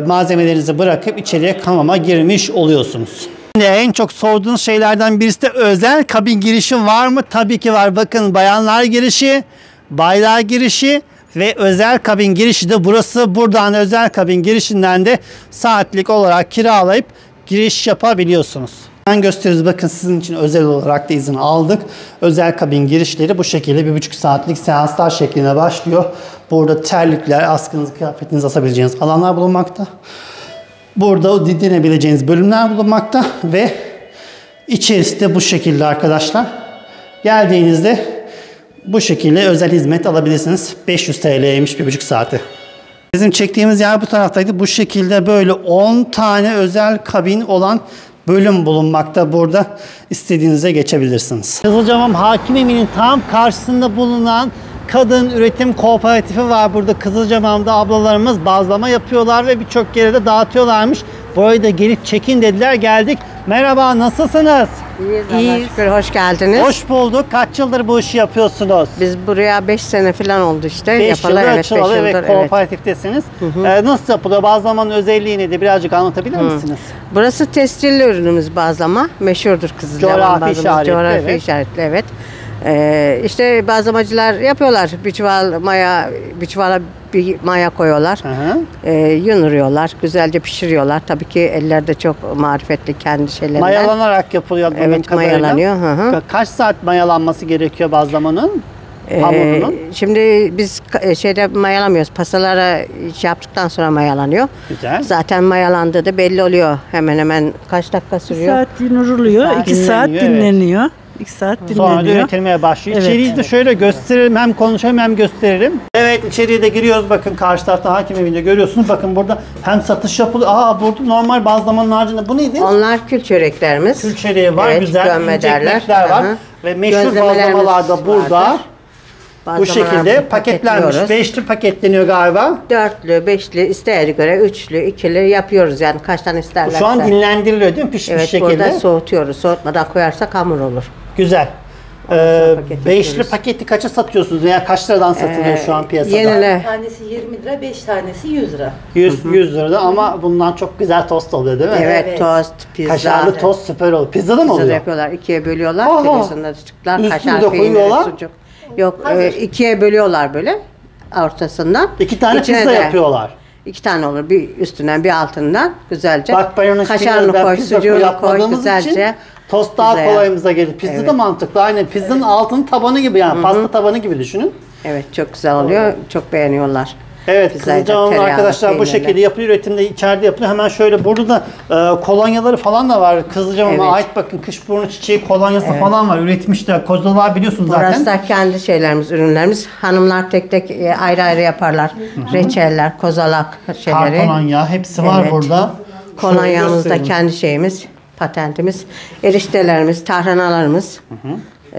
malzemelerinizi bırakıp içeriye hamama girmiş oluyorsunuz. En çok sorduğunuz şeylerden birisi de özel kabin girişi var mı? Tabii ki var. Bakın bayanlar girişi, baylar girişi ve özel kabin girişi de burası. Buradan özel kabin girişinden de saatlik olarak kiralayıp giriş yapabiliyorsunuz. Ben gösteririz. Bakın sizin için özel olarak da izin aldık. Özel kabin girişleri bu şekilde 1,5 saatlik seanslar şeklinde başlıyor. Burada terlikler, askınızı, kıyafetinizi asabileceğiniz alanlar bulunmakta. Burada dinlenebileceğiniz bölümler bulunmakta ve içerisi de bu şekilde arkadaşlar. Geldiğinizde bu şekilde özel hizmet alabilirsiniz. 500 TL'ymiş 1,5 saati. Bizim çektiğimiz yer bu taraftaydı. Bu şekilde böyle 10 tane özel kabin olan bölüm bulunmakta. Burada istediğinize geçebilirsiniz. Kızılcahamam Hakim Evi'nin tam karşısında bulunan kadın üretim kooperatifi var. Burada Kızılcahamam'da ablalarımız bazlama yapıyorlar ve birçok yere de dağıtıyorlarmış. Burayı da gelip çekin dediler. Geldik. Merhaba, nasılsınız? İyiyiz. Hoş geldiniz. Hoş bulduk. Kaç yıldır bu işi yapıyorsunuz? Biz buraya 5 sene falan oldu işte. 5 Yapalı, yıldır evet, açılalı 5 ve yıldır, kooperatiftesiniz. Nasıl yapılıyor? Bazlamanın özelliği nedir? Birazcık anlatabilir misiniz? Burası tescilli ürünümüz bazlama. Meşhurdur Kızılcahamam Coğrafi bazlaması. işaretli, Coğrafi evet. işaretli, evet. İşte bazlamacılar yapıyorlar. Bir çuval maya, bir çuvala bir maya koyuyorlar. Yunuruyorlar. Güzelce pişiriyorlar. Tabii ki eller de çok marifetli kendi şeylerinden. Mayalanarak yapılıyor. Evet, mayalanıyor. Kaç saat mayalanması gerekiyor bazlamanın? Hamurunun? Şimdi biz şeyde mayalamıyoruz. Pastalara yaptıktan sonra mayalanıyor. Güzel. Zaten mayalandığı da belli oluyor. Hemen hemen kaç dakika sürüyor? 2 saat dinleniliyor. 2 saat dinleniyor. 2 saat dinleniyor. Sonra da üretilmeye başlıyor. Evet. İçeriği de şöyle gösterelim. Hem konuşalım hem gösterelim. Evet, içeriye de giriyoruz. Bakın karşı tarafta Hakim Evi'nde görüyorsunuz. Bakın burada hem satış yapılıyor. Burada normal bazlamanın haricinde bu neydi? Onlar kül çöreklerimiz. Kül çöreği var. Evet, güzel gömme ince derler. ekmekler var. Ve meşhur bazlamalar da burada. vardır. Bu şekilde paketlenmiş. 5'li paketleniyor galiba. 4'lü, 5'li, isteğe göre 3'lü, 2'li yapıyoruz yani kaç tane isterlerse. Şu an dinlendiriliyor değil mi? Pişmiş evet, şekilde. Evet, burada soğutuyoruz. Soğutmadan koyarsak hamur olur. Güzel. 5'li paketi kaça satıyorsunuz veya kaç liradan satılıyor şu an piyasada? Yenile. Tanesi 20 lira, 5 tanesi 100 lira. 100 lirada ama bundan çok güzel tost oluyor değil mi? Evet, tost, pizza. Kaşarlı tost süper oluyor. Pizza da mı oluyor? yapıyorlar. 2'ye bölüyorlar. Televizyonda çıktılar. Üstünü Kaşar de peyniri, koyuyorlar. sucuk. Yok, 2'ye bölüyorlar böyle ortasından. 2 tane İçine pizza de yapıyorlar. 2 tane olur. Bir üstünden bir altından güzelce. Bak ben onu kaşarını koy, sucuğunu koy güzelce. Tost daha Pizzaya. kolayımıza gelir. Pizza da mantıklı. Aynen. Pizzanın altının tabanı gibi yani. Pasta tabanı gibi düşünün. Evet, çok güzel oluyor. Çok beğeniyorlar. Evet, Pizzayı da Kızılcahamam tereyağlı, arkadaşlar bu peynirli. şekilde yapılıyor. Üretimde içeride yapılıyor. Hemen şöyle burada da kolonyaları falan da var. Kızılcahamam'a Evet. ait bakın kışburnu çiçeği kolonyası falan var. Üretmişler. Kozalağı biliyorsunuz zaten. Burası da kendi şeylerimiz, ürünlerimiz. Hanımlar tek tek ayrı ayrı yaparlar. Reçeller, kozalak şeyleri. Kar kolonya hepsi var Evet. burada. Kolonyamız da göstereyim. kendi şeyimiz, patentimiz. Eriştelerimiz, tarhanalarımız.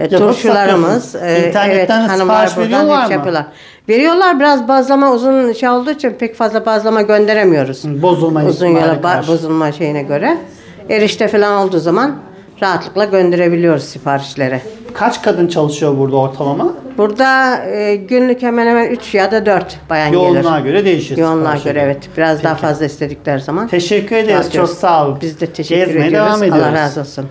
Turşularımız. İnternetten sipariş veriyorlar mı? Yapıyorlar. Veriyorlar, biraz bazlama uzun şey olduğu için pek fazla bazlama gönderemiyoruz. Bozulma uzun ihtimali yola karşı. bozulma şeyine göre. Erişte falan olduğu zaman rahatlıkla gönderebiliyoruz siparişleri. Kaç kadın çalışıyor burada ortalama? Burada günlük hemen hemen 3 ya da 4 bayan gelir. Yoğunluğa göre değişir. Yoğunluğa siparişe göre, evet. Biraz daha fazla istedikleri zaman. Teşekkür ederiz. Dağıtıyoruz. Çok sağ olun. Biz de teşekkür Gezmeye ediyoruz. devam ediyoruz. Allah razı olsun.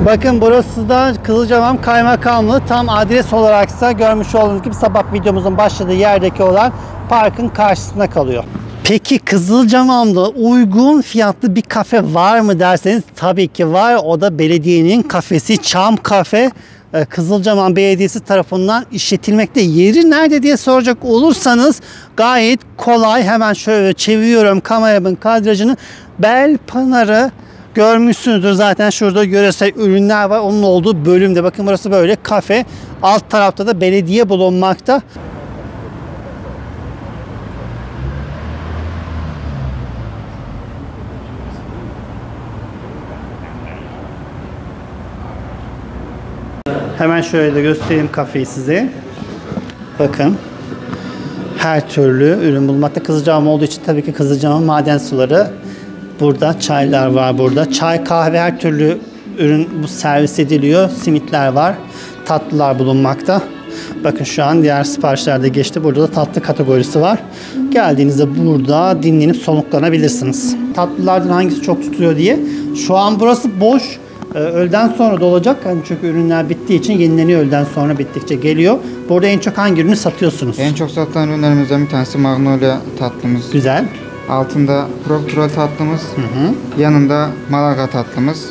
Bakın burası da Kızılcahamam Kaymakamlığı. Tam adres olaraksa görmüş olduğunuz gibi sabah videomuzun başladığı yerdeki olan parkın karşısında kalıyor. Peki Kızılcahamam'da uygun fiyatlı bir kafe var mı derseniz tabii ki var. O da belediyenin kafesi Çam Kafe. Kızılcahamam Belediyesi tarafından işletilmekte. Yeri nerede diye soracak olursanız gayet kolay. Hemen şöyle çeviriyorum kameramın kadrajını. Belpınar'ı görmüşsünüzdür zaten, şurada yöresel ürünler var. Onun olduğu bölümde. Bakın burası böyle kafe. Alt tarafta da belediye bulunmakta. Hemen şöyle de göstereyim kafeyi size. Bakın. Her türlü ürün bulunmakta. Kızılcahamam olduğu için tabii ki Kızılcahamam maden suları. Burada çaylar var burada. Çay, kahve, her türlü ürün bu servis ediliyor. Simitler var. Tatlılar bulunmakta. Bakın şu an diğer siparişlerde geçti. Burada da tatlı kategorisi var. Geldiğinizde burada dinlenip soluklanabilirsiniz. Tatlılardan hangisi çok tutuyor diye. Şu an burası boş. Öğleden sonra da olacak. Yani çünkü ürünler bittiği için yenileniyor, öğleden sonra bittikçe geliyor. Burada en çok hangi ürünü satıyorsunuz? En çok satılan ürünlerimizden bir tanesi Magnolia tatlımız. Güzel. Altında profiterol tatlımız, yanında Malaga tatlımız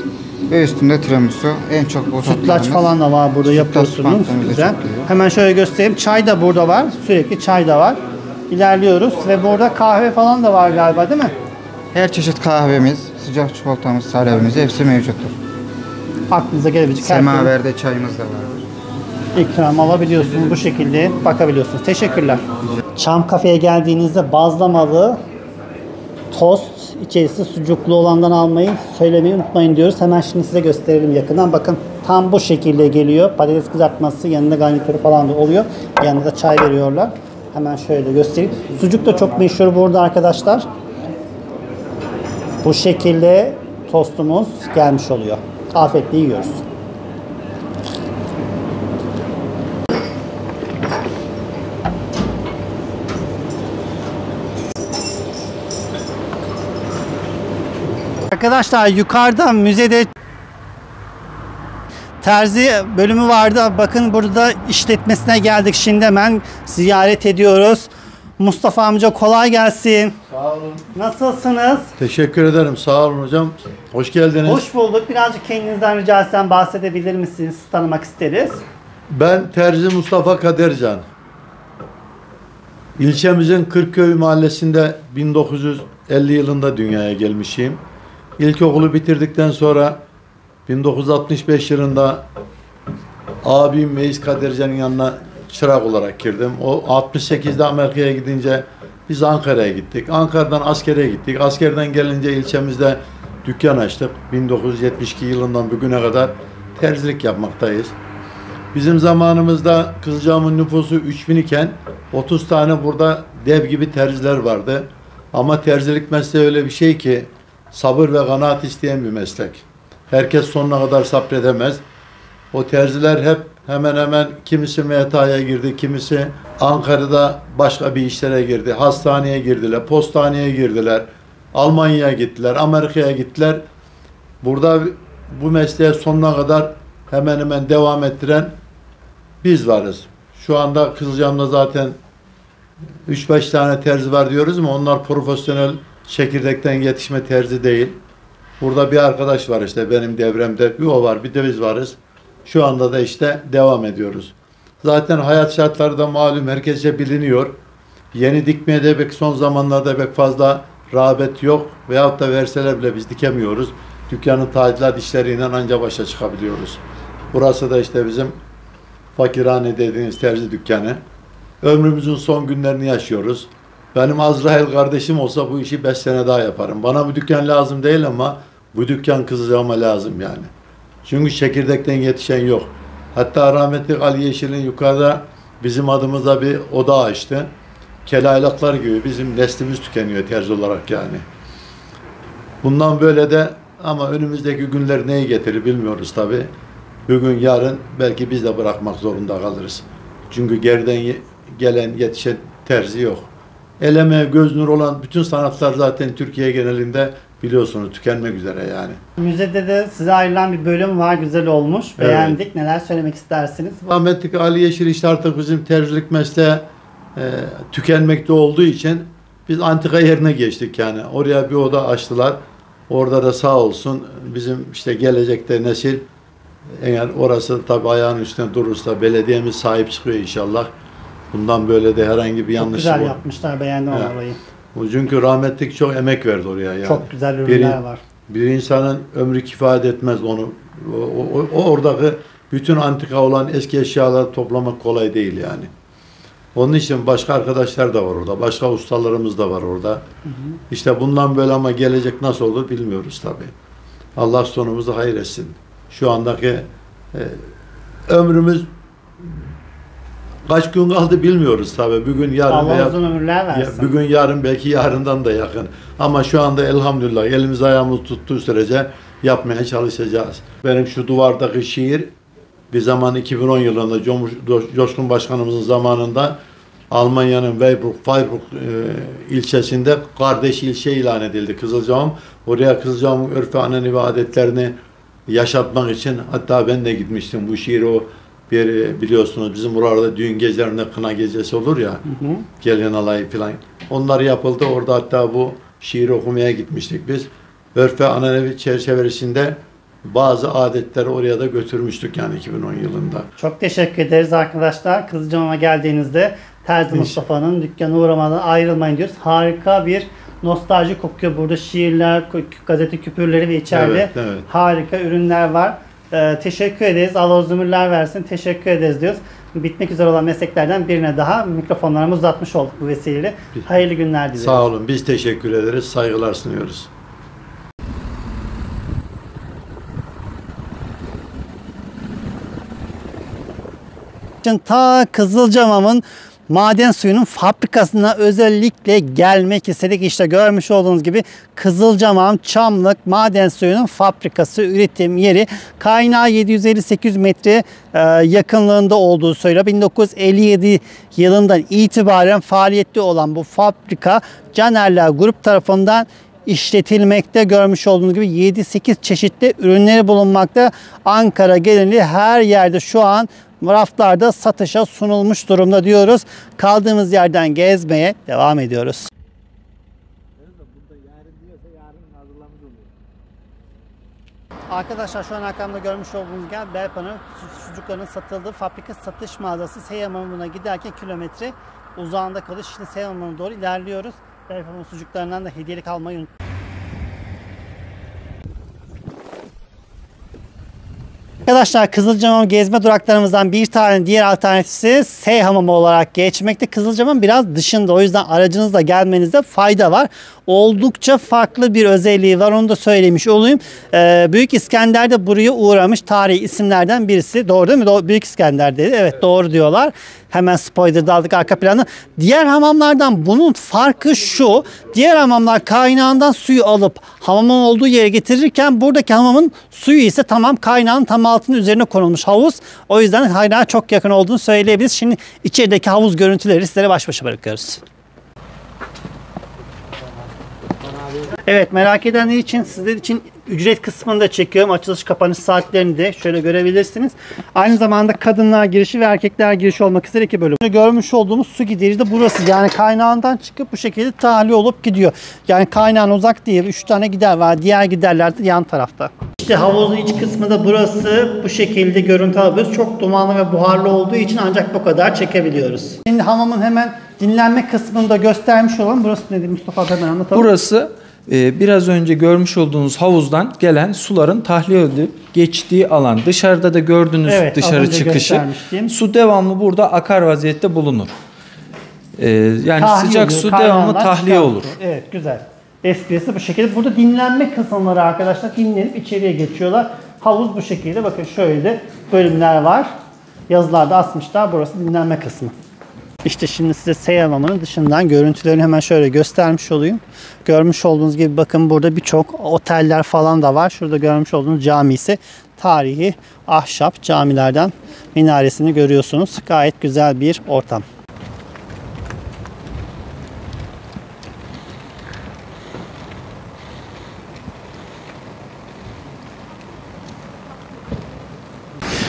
ve üstünde tiramisu. En çok bu Sütlaç falan da var burada, yapıyorsunuz. Güzel. Hemen şöyle göstereyim. Çay da burada var. Sürekli çay da var. İlerliyoruz ve burada kahve falan da var galiba, değil mi? Her çeşit kahvemiz, sıcak çikolatamız, salebimiz hepsi mevcuttur. Aklınıza gelebilecek her Semaverde çayımız da vardır. İkram alabiliyorsunuz, bu şekilde bakabiliyorsunuz. Teşekkürler. Çam Kafe'ye geldiğinizde bazlamalı tost içerisi sucuklu olandan almayı söylemeyi unutmayın diyoruz. Hemen şimdi size gösterelim yakından. Bakın tam bu şekilde geliyor. Patates kızartması, yanında garnitürü falan da oluyor. Yanında da çay veriyorlar. Hemen şöyle göstereyim. Sucuk da çok meşhur burada arkadaşlar. Bu şekilde tostumuz gelmiş oluyor. Afiyetle yiyoruz. Arkadaşlar yukarıda müzede terzi bölümü vardı. Bakın burada işletmesine geldik. Şimdi hemen ziyaret ediyoruz. Mustafa amca kolay gelsin. Sağ olun. Nasılsınız? Teşekkür ederim. Sağ olun hocam. Hoş geldiniz. Hoş bulduk. Birazcık kendinizden rica etsem bahsedebilir misiniz? Tanımak isteriz. Ben Terzi Mustafa Kadercan. İlçemizin Kırkköy mahallesinde 1950 yılında dünyaya gelmişim. İlkokulu bitirdikten sonra 1965 yılında abim Meis Kadercan'ın yanına çırak olarak girdim. O 68'de Amerika'ya gidince biz Ankara'ya gittik. Ankara'dan askere gittik. Askerden gelince ilçemizde dükkan açtık. 1972 yılından bugüne kadar terzilik yapmaktayız. Bizim zamanımızda Kızılcahamam'ın nüfusu 3000 iken 30 tane burada dev gibi terziler vardı. Ama terzilik mesleği öyle bir şey ki sabır ve kanaat isteyen bir meslek. Herkes sonuna kadar sabredemez. O terziler hep hemen hemen kimisi MTA'ya girdi, kimisi Ankara'da başka bir işlere girdi. Hastaneye girdiler, postaneye girdiler, Almanya'ya gittiler, Amerika'ya gittiler. Burada bu mesleğe sonuna kadar hemen hemen devam ettiren biz varız. Şu anda Kızılcahamam'da zaten 3-5 tane terzi var diyoruz ama onlar profesyonel çekirdekten yetişme terzi değil. Burada bir arkadaş var işte benim devremde, bir o var, bir de biz varız. Şu anda da işte devam ediyoruz. Zaten hayat şartları da malum herkesçe biliniyor. Yeni dikmeye de pek son zamanlarda pek fazla rağbet yok. Veyahut da verseler bile biz dikemiyoruz. Dükkanın tadilat işleriyle ancak başa çıkabiliyoruz. Burası da işte bizim fakirhane dediğiniz terzi dükkanı. Ömrümüzün son günlerini yaşıyoruz. Benim Azrail kardeşim olsa bu işi 5 sene daha yaparım. Bana bu dükkan lazım değil ama bu dükkan Kızılcahamam'a lazım yani. Çünkü çekirdekten yetişen yok. Hatta rahmetli Ali Yeşil'in yukarıda bizim adımıza bir oda açtı. Kelaylaklar gibi bizim neslimiz tükeniyor terzi olarak yani. Bundan böyle de ama önümüzdeki günler neyi getirir bilmiyoruz tabi. Bugün yarın belki biz de bırakmak zorunda kalırız. Çünkü geriden gelen yetişen terzi yok. El emeği, göz nuru olan bütün sanatlar zaten Türkiye genelinde biliyorsunuz tükenmek üzere yani. Müzede de size ayrılan bir bölüm var. Güzel olmuş. Evet. Beğendik. Neler söylemek istersiniz? Rahmetli Ali Yeşil işte artık bizim terzilik mesleği tükenmekte olduğu için biz antika yerine geçtik yani. Oraya bir oda açtılar. Orada da sağ olsun bizim işte gelecekte nesil eğer orası tabi ayağının üstüne durursa belediyemiz sahip çıkıyor inşallah. Bundan böyle de herhangi bir yanlış Çok güzel yapmışlar. Beğendim orayı. Çünkü rahmetlik çok emek verdi oraya yani. Çok güzel ürünler var. Bir insanın ömrü kifayet etmez onu. Oradaki bütün antika olan eski eşyaları toplamak kolay değil yani. Onun için başka arkadaşlar da var orada. Başka ustalarımız da var orada. İşte bundan böyle ama gelecek nasıl olur bilmiyoruz tabii. Allah sonumuzu hayır etsin. Şu andaki ömrümüz kaç gün kaldı bilmiyoruz tabii. Bugün yarın Allah uzun ömürler versin. bugün yarın belki yarından da yakın. Ama şu anda elhamdülillah elimiz ayağımız tuttuğu sürece yapmaya çalışacağız. Benim şu duvardaki şiir bir zaman 2010 yılında Coşkun Başkanımızın zamanında Almanya'nın Freiburg ilçesinde kardeş ilçe ilan edildi Kızılcahamam. Oraya Kızılcahamam'ın örf ve ananevi adetlerini yaşatmak için hatta ben de gitmiştim. Bu şiir o bir biliyorsunuz bizim buralarda düğün gecelerinde kına gecesi olur ya. Gelin alayı falan. Onlar yapıldı. Orada hatta bu şiiri okumaya gitmiştik biz. Örf ve ananevi çerçevesinde bazı adetleri oraya da götürmüştük yani 2010 yılında. Çok teşekkür ederiz arkadaşlar. Kızılcahamam'a geldiğinizde Terzi Mustafa'nın dükkanına uğramadan ayrılmayın diyoruz. Harika bir nostalji kokuyor. Burada şiirler, gazete küpürleri ve içeride harika ürünler var. Teşekkür ederiz. Allah uzun ömürler versin. Teşekkür ederiz diyoruz. Bitmek üzere olan mesleklerden birine daha mikrofonlarımızı uzatmış olduk bu vesileyle. Hayırlı günler dileriz. Sağ olun. Biz teşekkür ederiz. Saygılar sunuyoruz. Ta Kızılcahamam'ın maden suyunun fabrikasına özellikle gelmek istedik. İşte görmüş olduğunuz gibi Kızılcahamam Çamlık maden suyunun fabrikası, üretim yeri. Kaynağı 750-800 metre yakınlığında olduğu söyleniyor. 1957 yılından itibaren faaliyette olan bu fabrika Canerler Grup tarafından işletilmekte. Görmüş olduğunuz gibi 7-8 çeşitli ürünleri bulunmakta. Ankara geneli her yerde şu an raflarda satışa sunulmuş durumda diyoruz. Kaldığımız yerden gezmeye devam ediyoruz. Arkadaşlar şu an arkamda görmüş olduğunuz yer Belpınar sucuklarının satıldığı fabrika satış mağazası. Seyhanhamam'a giderken kilometre uzağında kalıyor. Şimdi Seyhanhamam'a doğru ilerliyoruz. Belpınar sucuklarından da hediyelik almayı unutmayın. Arkadaşlar Kızılcahamam gezme duraklarımızdan bir tane diğer alternatifi Seyhanhamam olarak geçmekte. Kızılcahamam biraz dışında, o yüzden aracınızla gelmenizde fayda var. Oldukça farklı bir özelliği var, onu da söylemiş olayım. Büyük İskender de buraya uğramış, tarihi isimlerden birisi. Doğru değil mi? Büyük İskender dedi. Evet, doğru diyorlar. Hemen spoiler'da aldık arka planı. Diğer hamamlardan bunun farkı şu: diğer hamamlar kaynağından suyu alıp hamamın olduğu yere getirirken buradaki hamamın suyu ise tamam kaynağın tam altının üzerine konulmuş havuz. O yüzden kaynağa çok yakın olduğunu söyleyebiliriz. Şimdi içerideki havuz görüntüleri sizlere baş başa bırakıyoruz. Evet, merak edenler için, sizler için ücret kısmını da çekiyorum. Açılış kapanış saatlerini de şöyle görebilirsiniz. Aynı zamanda kadınlar girişi ve erkekler girişi olmak üzere iki bölüm. Görmüş olduğumuz su gideri de burası. Yani kaynağından çıkıp bu şekilde tahliye olup gidiyor. Yani kaynağın uzak değil. 3 tane gider var. Diğer giderler de yan tarafta. İşte havuzun iç kısmı da burası. Bu şekilde görüntü alıyoruz. Çok dumanlı ve buharlı olduğu için ancak bu kadar çekebiliyoruz. Şimdi hamamın hemen dinlenme kısmını da göstermiş olan burası nedir Mustafa, hemen anlatalım. Burası biraz önce görmüş olduğunuz havuzdan gelen suların tahliye edilip geçtiği alan. Dışarıda da gördüğünüz dışarı çıkışı. Su devamlı burada akar vaziyette bulunur. Yani tahliye sıcak su devamlı tahliye olur. Evet, güzel. Esprisi bu şekilde. Burada dinlenme kısımları arkadaşlar, dinlenip içeriye geçiyorlar. Havuz bu şekilde. Bakın şöyle de bölümler var. Yazılarda asmışlar. Burası dinlenme kısmı. İşte şimdi size Seyhanhamam'ın dışından görüntülerini hemen şöyle göstermiş olayım. Görmüş olduğunuz gibi bakın burada birçok oteller falan da var. Şurada görmüş olduğunuz cami ise tarihi ahşap camilerden minaresini görüyorsunuz. Gayet güzel bir ortam.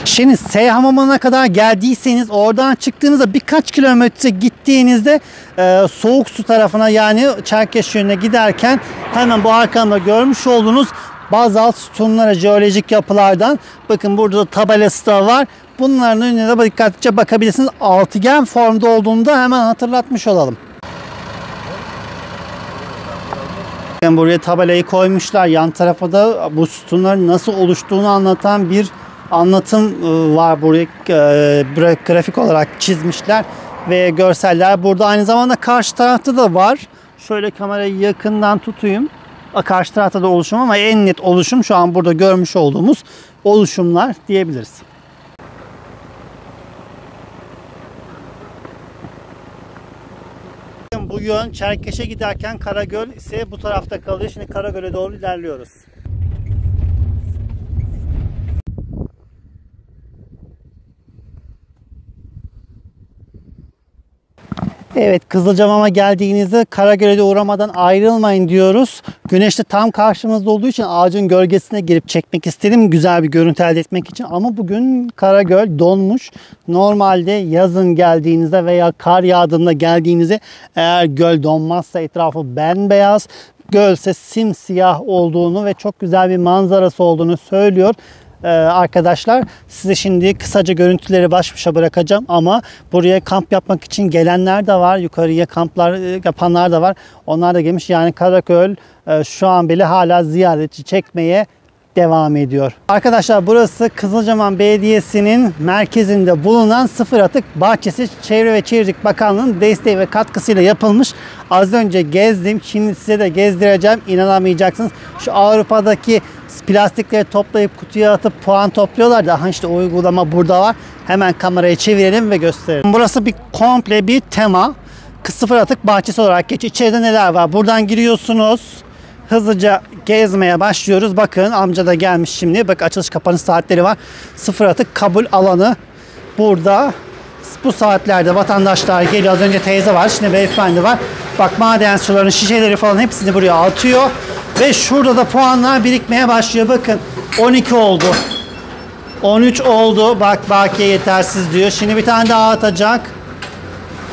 Şimdi Seyhanhamam'a kadar geldiyseniz oradan çıktığınızda birkaç kilometre gittiğinizde soğuk su tarafına, yani Çerkeş yönüne giderken hemen bu arkamda görmüş olduğunuz bazalt sütunlara, jeolojik yapılardan, bakın burada da tabelası da var. Bunların önüne de dikkatlice bakabilirsiniz. Altıgen formda olduğunu da hemen hatırlatmış olalım. Buraya tabelayı koymuşlar. Yan tarafa da bu sütunların nasıl oluştuğunu anlatan bir anlatım var. Buraya grafik olarak çizmişler ve görseller. Burada aynı zamanda karşı tarafta da var. Şöyle kamerayı yakından tutayım. Karşı tarafta da oluşum, ama en net oluşum şu an burada görmüş olduğumuz oluşumlar diyebiliriz. Bu yön Çerkeş'e giderken, Karagöl ise bu tarafta kalıyor. Şimdi Karagöl'e doğru ilerliyoruz. Evet, Kızılcamam'a geldiğinizde Karagöl'e de uğramadan ayrılmayın diyoruz. Güneş de tam karşımızda olduğu için ağacın gölgesine girip çekmek istedim. Güzel bir görüntü elde etmek için. Ama bugün Karagöl donmuş. Normalde yazın geldiğinizde veya kar yağdığında geldiğinizde eğer göl donmazsa etrafı bembeyaz, gölse simsiyah olduğunu ve çok güzel bir manzarası olduğunu söylüyor. Arkadaşlar size şimdi kısaca görüntüleri baş başa bırakacağım ama buraya kamp yapmak için gelenler de var, yukarıya kamplar yapanlar da var, onlar da gelmiş. Yani Karagöl şu an bile hala ziyaretçi çekmeye devam ediyor. Arkadaşlar burası Kızılcamam Belediyesi'nin merkezinde bulunan sıfır atık bahçesi. Çevre ve Şehircilik Bakanlığı'nın desteği ve katkısıyla yapılmış. Az önce gezdim. Şimdi size de gezdireceğim. İnanamayacaksınız. Şu Avrupa'daki plastikleri toplayıp kutuya atıp puan topluyorlar da işte uygulama burada var. Hemen kamerayı çevirelim ve gösterelim. Burası bir komple bir tema. Sıfır atık bahçesi olarak geçiyor. İçeride neler var? Buradan giriyorsunuz. Hızlıca gezmeye başlıyoruz. Bakın amca da gelmiş şimdi. Bak açılış kapanış saatleri var. Sıfır atık kabul alanı burada. Bu saatlerde vatandaşlar geliyor. Az önce teyze var. Şimdi beyefendi var. Bak maden sularının şişeleri falan hepsini buraya atıyor. Ve şurada da puanlar birikmeye başlıyor. Bakın 12 oldu. 13 oldu. Bak bakiye yetersiz diyor. Şimdi bir tane daha atacak.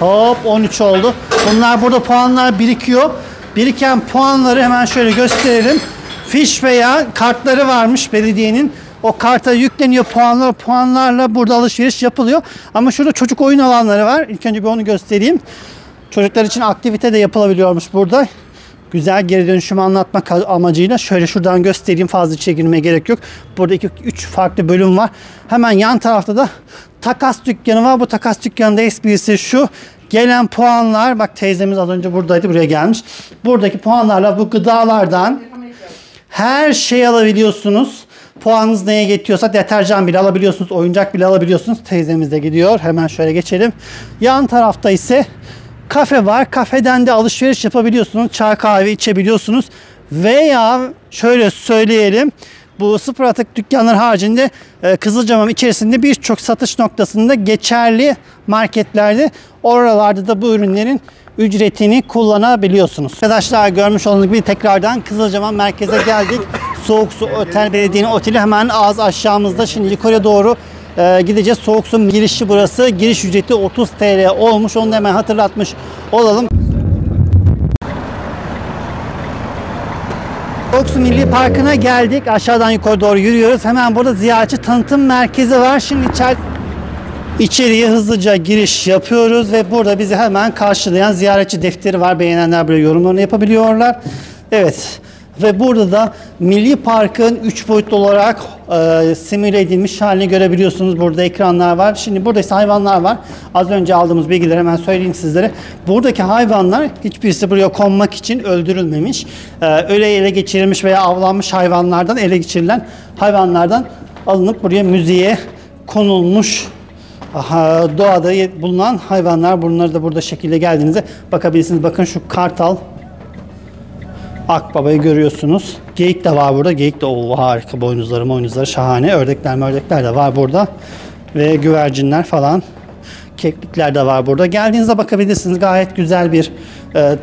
Hop 13 oldu. Bunlar burada puanlar birikiyor. Biriken puanları hemen şöyle gösterelim. Fiş veya kartları varmış belediyenin. O karta yükleniyor puanlar. Puanlarla burada alışveriş yapılıyor. Ama şurada çocuk oyun alanları var. İlk önce bir onu göstereyim. Çocuklar için aktivite de yapılabiliyormuş burada. Güzel geri dönüşümü anlatmak amacıyla şöyle şuradan göstereyim. Fazla içe girmeye gerek yok. Burada 3 farklı bölüm var. Hemen yan tarafta da takas dükkanı var. Bu takas dükkanında esprisi şu. Gelen puanlar, bak teyzemiz az önce buradaydı, buraya gelmiş. Buradaki puanlarla bu gıdalardan her şeyi alabiliyorsunuz. Puanınız neye yetiyorsa deterjan bile alabiliyorsunuz, oyuncak bile alabiliyorsunuz. Teyzemiz de gidiyor. Hemen şöyle geçelim. Yan tarafta ise kafe var. Kafeden de alışveriş yapabiliyorsunuz. Çay kahve içebiliyorsunuz. Veya şöyle söyleyelim. Bu sıfır atık dükkanlar haricinde Kızılcamam içerisinde birçok satış noktasında geçerli marketlerde, oralarda da bu ürünlerin ücretini kullanabiliyorsunuz. Arkadaşlar görmüş olduğunuz gibi tekrardan Kızılcamam merkeze geldik. Soğuk Su Otel Belediye'nin oteli hemen az aşağımızda. Şimdi yukarı doğru gideceğiz. Soğuk Su girişi burası. Giriş ücreti 30 TL olmuş. Onu da hemen hatırlatmış olalım. Soğuk Su Milli Parkı'na geldik. Aşağıdan yukarı doğru yürüyoruz. Hemen burada ziyaretçi tanıtım merkezi var. Şimdi içeriye hızlıca giriş yapıyoruz ve burada bizi hemen karşılayan ziyaretçi defteri var. Beğenenler buraya yorumlarını yapabiliyorlar. Evet. Ve burada da Milli Park'ın 3 boyutlu olarak simüle edilmiş halini görebiliyorsunuz. Burada ekranlar var. Şimdi burada ise hayvanlar var. Az önce aldığımız bilgileri hemen söyleyeyim sizlere. Buradaki hayvanlar hiçbirisi buraya konmak için öldürülmemiş. Öyle ele geçirilmiş veya avlanmış hayvanlardan, ele geçirilen hayvanlardan alınıp buraya müzeye konulmuş. Doğada bulunan hayvanlar. Bunları da burada şekilde geldiğinizde bakabilirsiniz. Bakın şu kartal, akbabayı görüyorsunuz. Geyik de var burada. Geyik de harika, boynuzları şahane. Ördekler de var burada. Ve güvercinler falan. Keklikler de var burada. Geldiğinizde bakabilirsiniz. Gayet güzel bir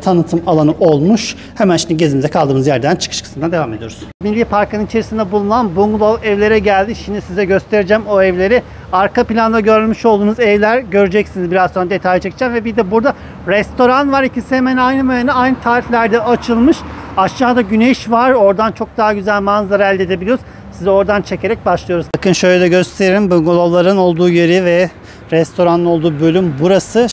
tanıtım alanı olmuş. Hemen şimdi gezimize kaldığımız yerden çıkış kısmına devam ediyoruz. Milli Park'ın içerisinde bulunan bungalov evlere geldi. Şimdi size göstereceğim o evleri. Arka planda görmüş olduğunuz evler göreceksiniz. Biraz sonra detay çekeceğim. Ve bir de burada restoran var. İkisi hemen aynı tarihlerde açılmış. Aşağıda güneş var. Oradan çok daha güzel manzara elde edebiliyoruz. Size oradan çekerek başlıyoruz. Bakın şöyle de göstereyim. Bungalovların olduğu yeri ve restoranın olduğu bölüm burası.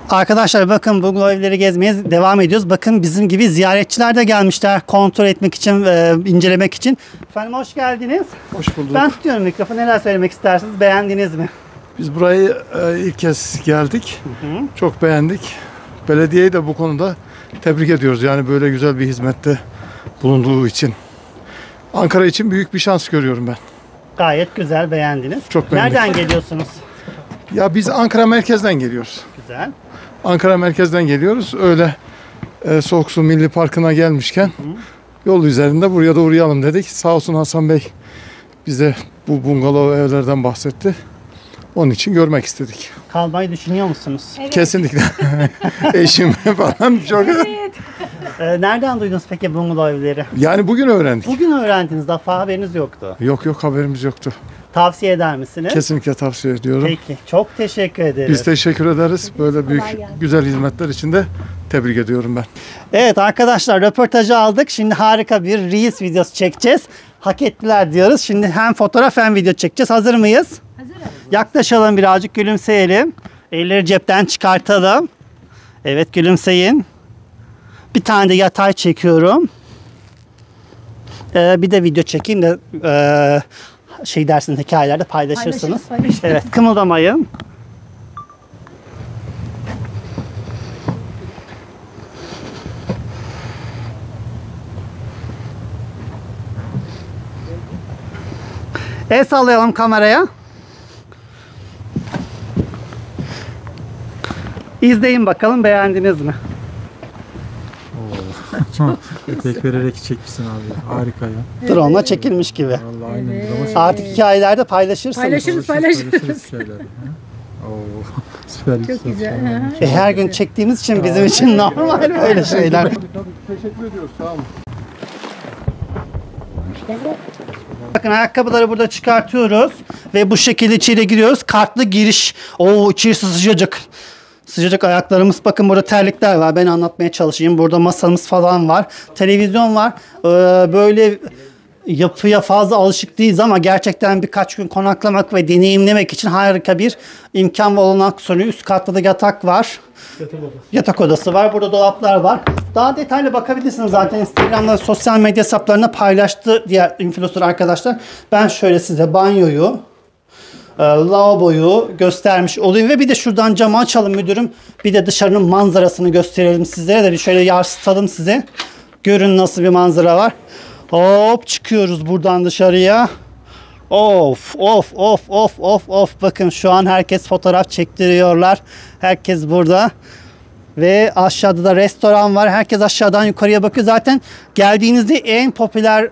Arkadaşlar bakın bungalov evleri gezmeye devam ediyoruz. Bakın bizim gibi ziyaretçiler de gelmişler kontrol etmek için, incelemek için. Efendim hoş geldiniz. Hoş bulduk. Ben tutuyorum mikrofonu. Neler söylemek istersiniz? Beğendiniz mi? Biz burayı ilk kez geldik. Çok beğendik. Belediyeyi de bu konuda tebrik ediyoruz. Yani böyle güzel bir hizmette bulunduğu için. Ankara için büyük bir şans görüyorum ben. Gayet güzel, beğendiniz. Çok beğendik. Nereden geliyorsunuz? Ya biz Ankara merkezden geliyoruz. Güzel. Ankara merkezden geliyoruz. Öyle Soğuk Su Milli Parkı'na gelmişken yol üzerinde buraya da uğrayalım dedik. Sağ olsun Hasan Bey Bize bu bungalov evlerden bahsetti. Onun için görmek istedik. Kalmayı düşünüyor musunuz? Kesinlikle. Eşim falan çok. Nereden duydunuz peki bungalov evleri? Yani bugün öğrendik. Bugün öğrendiniz, daha haberiniz yoktu. Yok haberimiz yoktu. Tavsiye eder misiniz? Kesinlikle tavsiye ediyorum. Peki, çok teşekkür ederiz. Biz teşekkür ederiz. Böyle büyük güzel hizmetler için de tebrik ediyorum ben. Evet arkadaşlar, röportajı aldık. Şimdi harika bir Reels videosu çekeceğiz. Hak ettiler diyoruz. Şimdi hem fotoğraf hem video çekeceğiz. Hazır mıyız? Hazırız. Yaklaşalım, birazcık gülümseyelim. Elleri cepten çıkartalım. Evet, gülümseyin. Bir tane de yatay çekiyorum. Bir de video çekeyim de dersiniz, hikayelerde paylaşırsınız. Evet, kımıldamayın. El sallayalım kameraya. İzleyin bakalım, beğendiniz mi? Etek vererek çekmişsin abi. Harika ya. Drone'la çekilmiş gibi. Vallahi aynen drone. Artık hikayelerde paylaşırsınız. Paylaşırız. Süper. Çok güzel. Her gün çektiğimiz için bizim için normal böyle şeyler. Teşekkür ediyoruz. Sağ olun. Bakın, ayakkabıları burada çıkartıyoruz ve bu şekilde içeri giriyoruz. Kartlı giriş. İçerisi sıcacık. Sıcacık ayaklarımız. Bakın burada terlikler var. Ben anlatmaya çalışayım. Burada masamız falan var. Televizyon var. Böyle yapıya fazla alışık değiliz ama gerçekten birkaç gün konaklamak ve deneyimlemek için harika bir imkan ve olanak sunuyor. Üst katta da yatak var. Yatak odası var. Burada dolaplar var. Daha detaylı bakabilirsiniz zaten. Instagram'da, sosyal medya hesaplarına paylaştı diğer influencer arkadaşlar. Ben şöyle size banyoyu, lavaboyu göstermiş olayım ve bir de şuradan camı açalım müdürüm. Bir de dışarının manzarasını gösterelim sizlere de, bir şöyle yansıtalım size. Görün nasıl bir manzara var. Hop, çıkıyoruz buradan dışarıya. Of. Bakın şu an herkes fotoğraf çektiriyorlar. Herkes burada. Ve aşağıda da restoran var. Herkes aşağıdan yukarıya bakıyor. Zaten geldiğinizde en popüler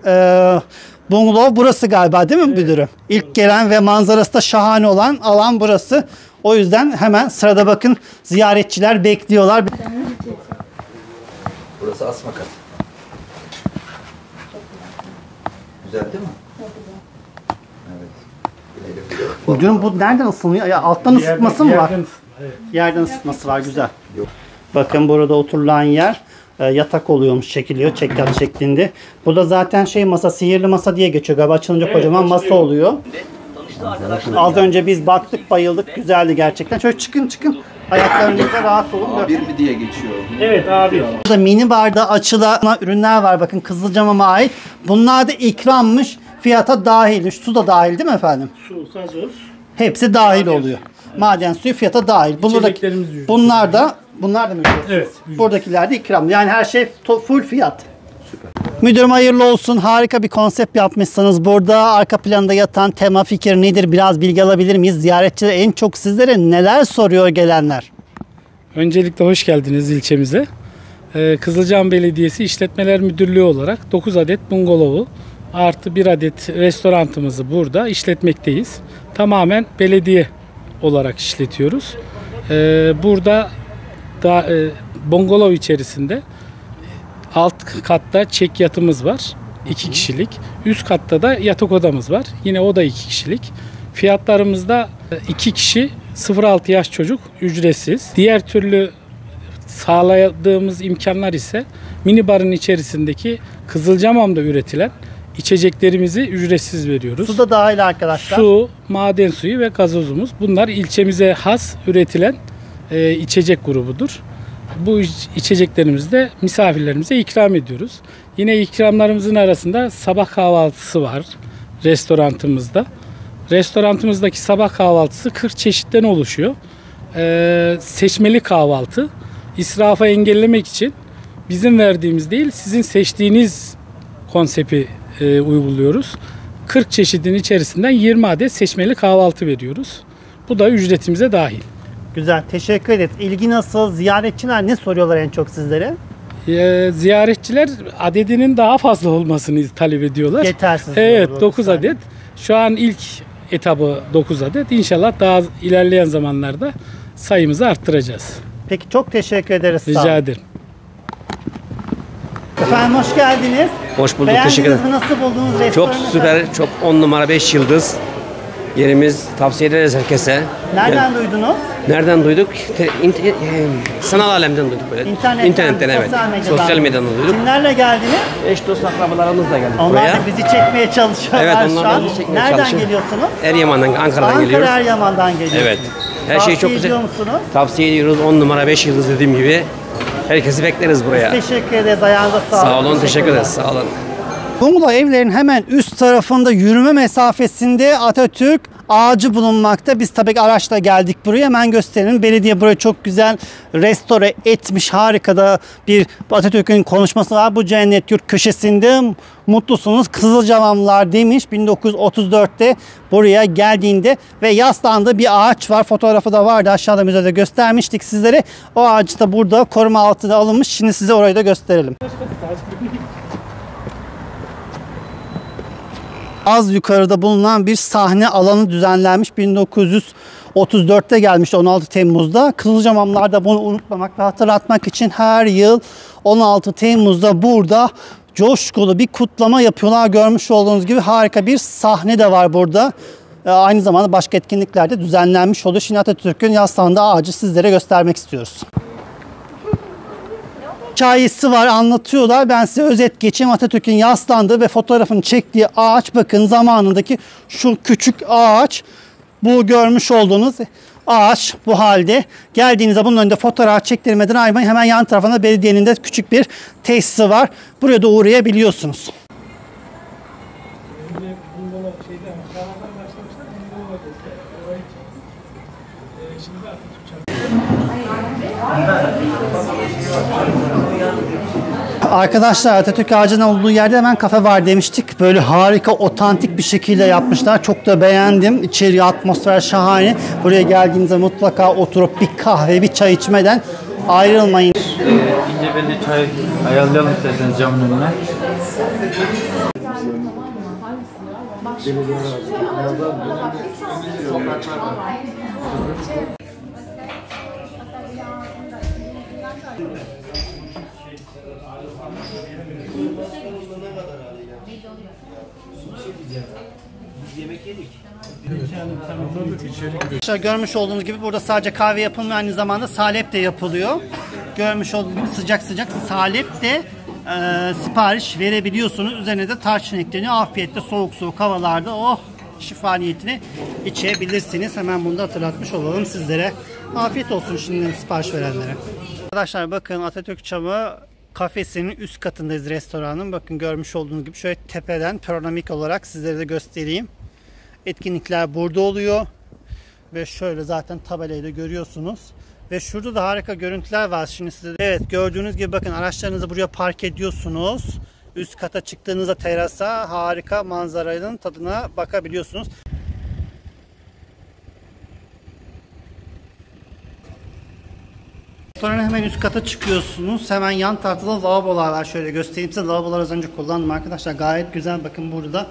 bungalov burası galiba, değil mi müdürüm? İlk gelen ve manzarası da şahane olan alan burası. O yüzden hemen sırada bakın, ziyaretçiler bekliyorlar. Burası asma kat. Güzel değil mi? Evet. Müdürüm, bu nereden ısınıyor? Ya alttan ısıtması mı var? Yerden ısıtması var, güzel. Yok. Bakın burada oturulan yer yatak oluyormuş, çekiliyor çekyat şeklinde. Bu da zaten masa, sihirli masa diye geçiyor galiba. Açılınca kocaman masa oluyor. Az önce biz baktık, bayıldık, güzeldi gerçekten. Şöyle çıkın. Ayaklarınızda rahat olun. A1 mi diye geçiyor? Evet abi. Burada mini barda açılan ürünler var, bakın Kızılcamam'a ait. Bunlar da ikrammış, fiyata dahilmiş. Su da dahil değil mi efendim? Su, gazoz. Hepsi dahil oluyor. Maden suyu fiyata dahil. Bunlar da mı ücretsiz? Evet. Buradakiler de ikram. Yani her şey full fiyat. Süper. Müdürüm, hayırlı olsun. Harika bir konsept yapmışsınız. Burada arka planda yatan tema, fikir nedir? Biraz bilgi alabilir miyiz? Ziyaretçiler en çok sizlere neler soruyor gelenler? Öncelikle hoş geldiniz ilçemize. Kızılcahamam Belediyesi İşletmeler Müdürlüğü olarak 9 adet bungalovu artı 1 adet restoranımızı burada işletmekteyiz. Tamamen belediye olarak işletiyoruz. Burada da bungalov içerisinde alt katta çek yatımız var. 2 kişilik. Üst katta da yatak odamız var. Yine o da 2 kişilik. Fiyatlarımızda 2 kişi 0-6 yaş çocuk ücretsiz. Diğer türlü sağladığımız imkanlar ise minibarın içerisindeki Kızılcahamam'da üretilen içeceklerimizi ücretsiz veriyoruz. Su da dahil arkadaşlar. Su, maden suyu ve gazozumuz. Bunlar ilçemize has üretilen içecek grubudur. Bu içeceklerimizi de misafirlerimize ikram ediyoruz. Yine ikramlarımızın arasında sabah kahvaltısı var restoranımızda. Restoranımızdaki sabah kahvaltısı 40 çeşitten oluşuyor. Seçmeli kahvaltı. İsrafı engellemek için bizim verdiğimiz değil, sizin seçtiğiniz konsepti uyguluyoruz. 40 çeşidin içerisinden 20 adet seçmeli kahvaltı veriyoruz. Bu da ücretimize dahil. Güzel, teşekkür ederiz. İlgi nasıl? Ziyaretçiler ne soruyorlar en çok sizlere? Ziyaretçiler adedinin daha fazla olmasını talep ediyorlar. Yetersiz. Evet, 9 adet. Şu an ilk etabı 9 adet. İnşallah daha ilerleyen zamanlarda sayımızı arttıracağız. Peki çok teşekkür ederiz. Rica ederim. Efendim hoş geldiniz. Hoş bulduk. Teşekkür ederim. Nasıl buldunuz restoranı? Çok süper. Çok 10 numara 5 yıldız. Yerimiz tavsiye ederiz herkese. Nereden duydunuz? Nereden duyduk? Sanal alemden duyduk böyle. İnternetten evet. Sosyal medyadan duyduk. Kimlerle geldiniz? Eş dost akrabalarımızla geldik onlar buraya. Onlar da bizi çekmeye çalışıyorlar evet, şu an. Nereden geliyorsunuz? Eryaman'dan, Ankara'dan geliyoruz. Ankara Eryaman'dan geliyorsunuz. Evet. Her şey çok güzel. Tavsiye ediyoruz. 10 numara 5 yıldız dediğim gibi. Herkesi bekleriz buraya. Teşekkür ederiz. Ayağınıza sağlık. Sağ olun. Teşekkür ederiz. Sağ olun. Bungalow evlerin hemen üst tarafında yürüme mesafesinde Atatürk ağacı bulunmakta. Biz tabii ki araçla geldik buraya. Hemen gösterelim. Belediye burayı çok güzel restore etmiş. Harika da bir Atatürk'ün konuşması var. Bu cennet yurt köşesinde mutlusunuz. Kızılcamamlar demiş 1934'te buraya geldiğinde ve yaslandığı bir ağaç var. Fotoğrafı da vardı. Aşağıda müzede göstermiştik sizlere. O ağaç da burada koruma altına alınmış. Şimdi size orayı da gösterelim. Az yukarıda bulunan bir sahne alanı düzenlenmiş. 1934'te gelmişti 16 Temmuz'da. Kızılcamamlar da bunu unutmamak ve hatırlatmak için her yıl 16 Temmuz'da burada coşkulu bir kutlama yapıyorlar. Görmüş olduğunuz gibi harika bir sahne de var burada. Aynı zamanda başka etkinlikler de düzenlenmiş oluyor. Şimdi Atatürk'ün yaslandığı ağacı sizlere göstermek istiyoruz. Hikayesi var, anlatıyorlar. Ben size özet geçeyim. Atatürk'ün yaslandığı ve fotoğrafını çektiği ağaç, bakın zamanındaki şu küçük ağaç. Bu görmüş olduğunuz ağaç bu halde. Geldiğinizde bunun önünde fotoğraf çektirmeden ayrılmayın. Hemen yan tarafında belediyenin de küçük bir tesisi var. Buraya da uğrayabiliyorsunuz. Arkadaşlar Atatürk ağacının olduğu yerde hemen kafe var demiştik. Böyle harika, otantik bir şekilde yapmışlar. Çok da beğendim. İçeri atmosfer şahane. Buraya geldiğinizde mutlaka oturup bir kahve, bir çay içmeden ayrılmayın. İnce belli çay ayarlayalım isterseniz camın önüne. Görmüş olduğunuz gibi burada sadece kahve yapılmıyor, aynı zamanda salep de yapılıyor. Görmüş olduğunuz gibi sıcak sıcak salep de sipariş verebiliyorsunuz. Üzerine de tarçın ekleniyor. Afiyetle soğuk soğuk havalarda şifa niyetine içebilirsiniz. Hemen bunu da hatırlatmış olalım sizlere. Afiyet olsun şimdi sipariş verenlere. Arkadaşlar bakın Atatürk Çamı kafesinin üst katındayız restoranın. Bakın görmüş olduğunuz gibi şöyle tepeden panoramik olarak sizlere de göstereyim. Etkinlikler burada oluyor. Ve şöyle zaten tabelayı da görüyorsunuz. Ve şurada da harika görüntüler var. Şimdi size evet gördüğünüz gibi bakın araçlarınızı buraya park ediyorsunuz. Üst kata çıktığınızda terasa harika manzaranın tadına bakabiliyorsunuz. Sonra hemen üst kata çıkıyorsunuz. Hemen yan tarafta da lavabolar var. Şöyle göstereyim size. Lavaboları az önce kullandım arkadaşlar. Gayet güzel. Bakın burada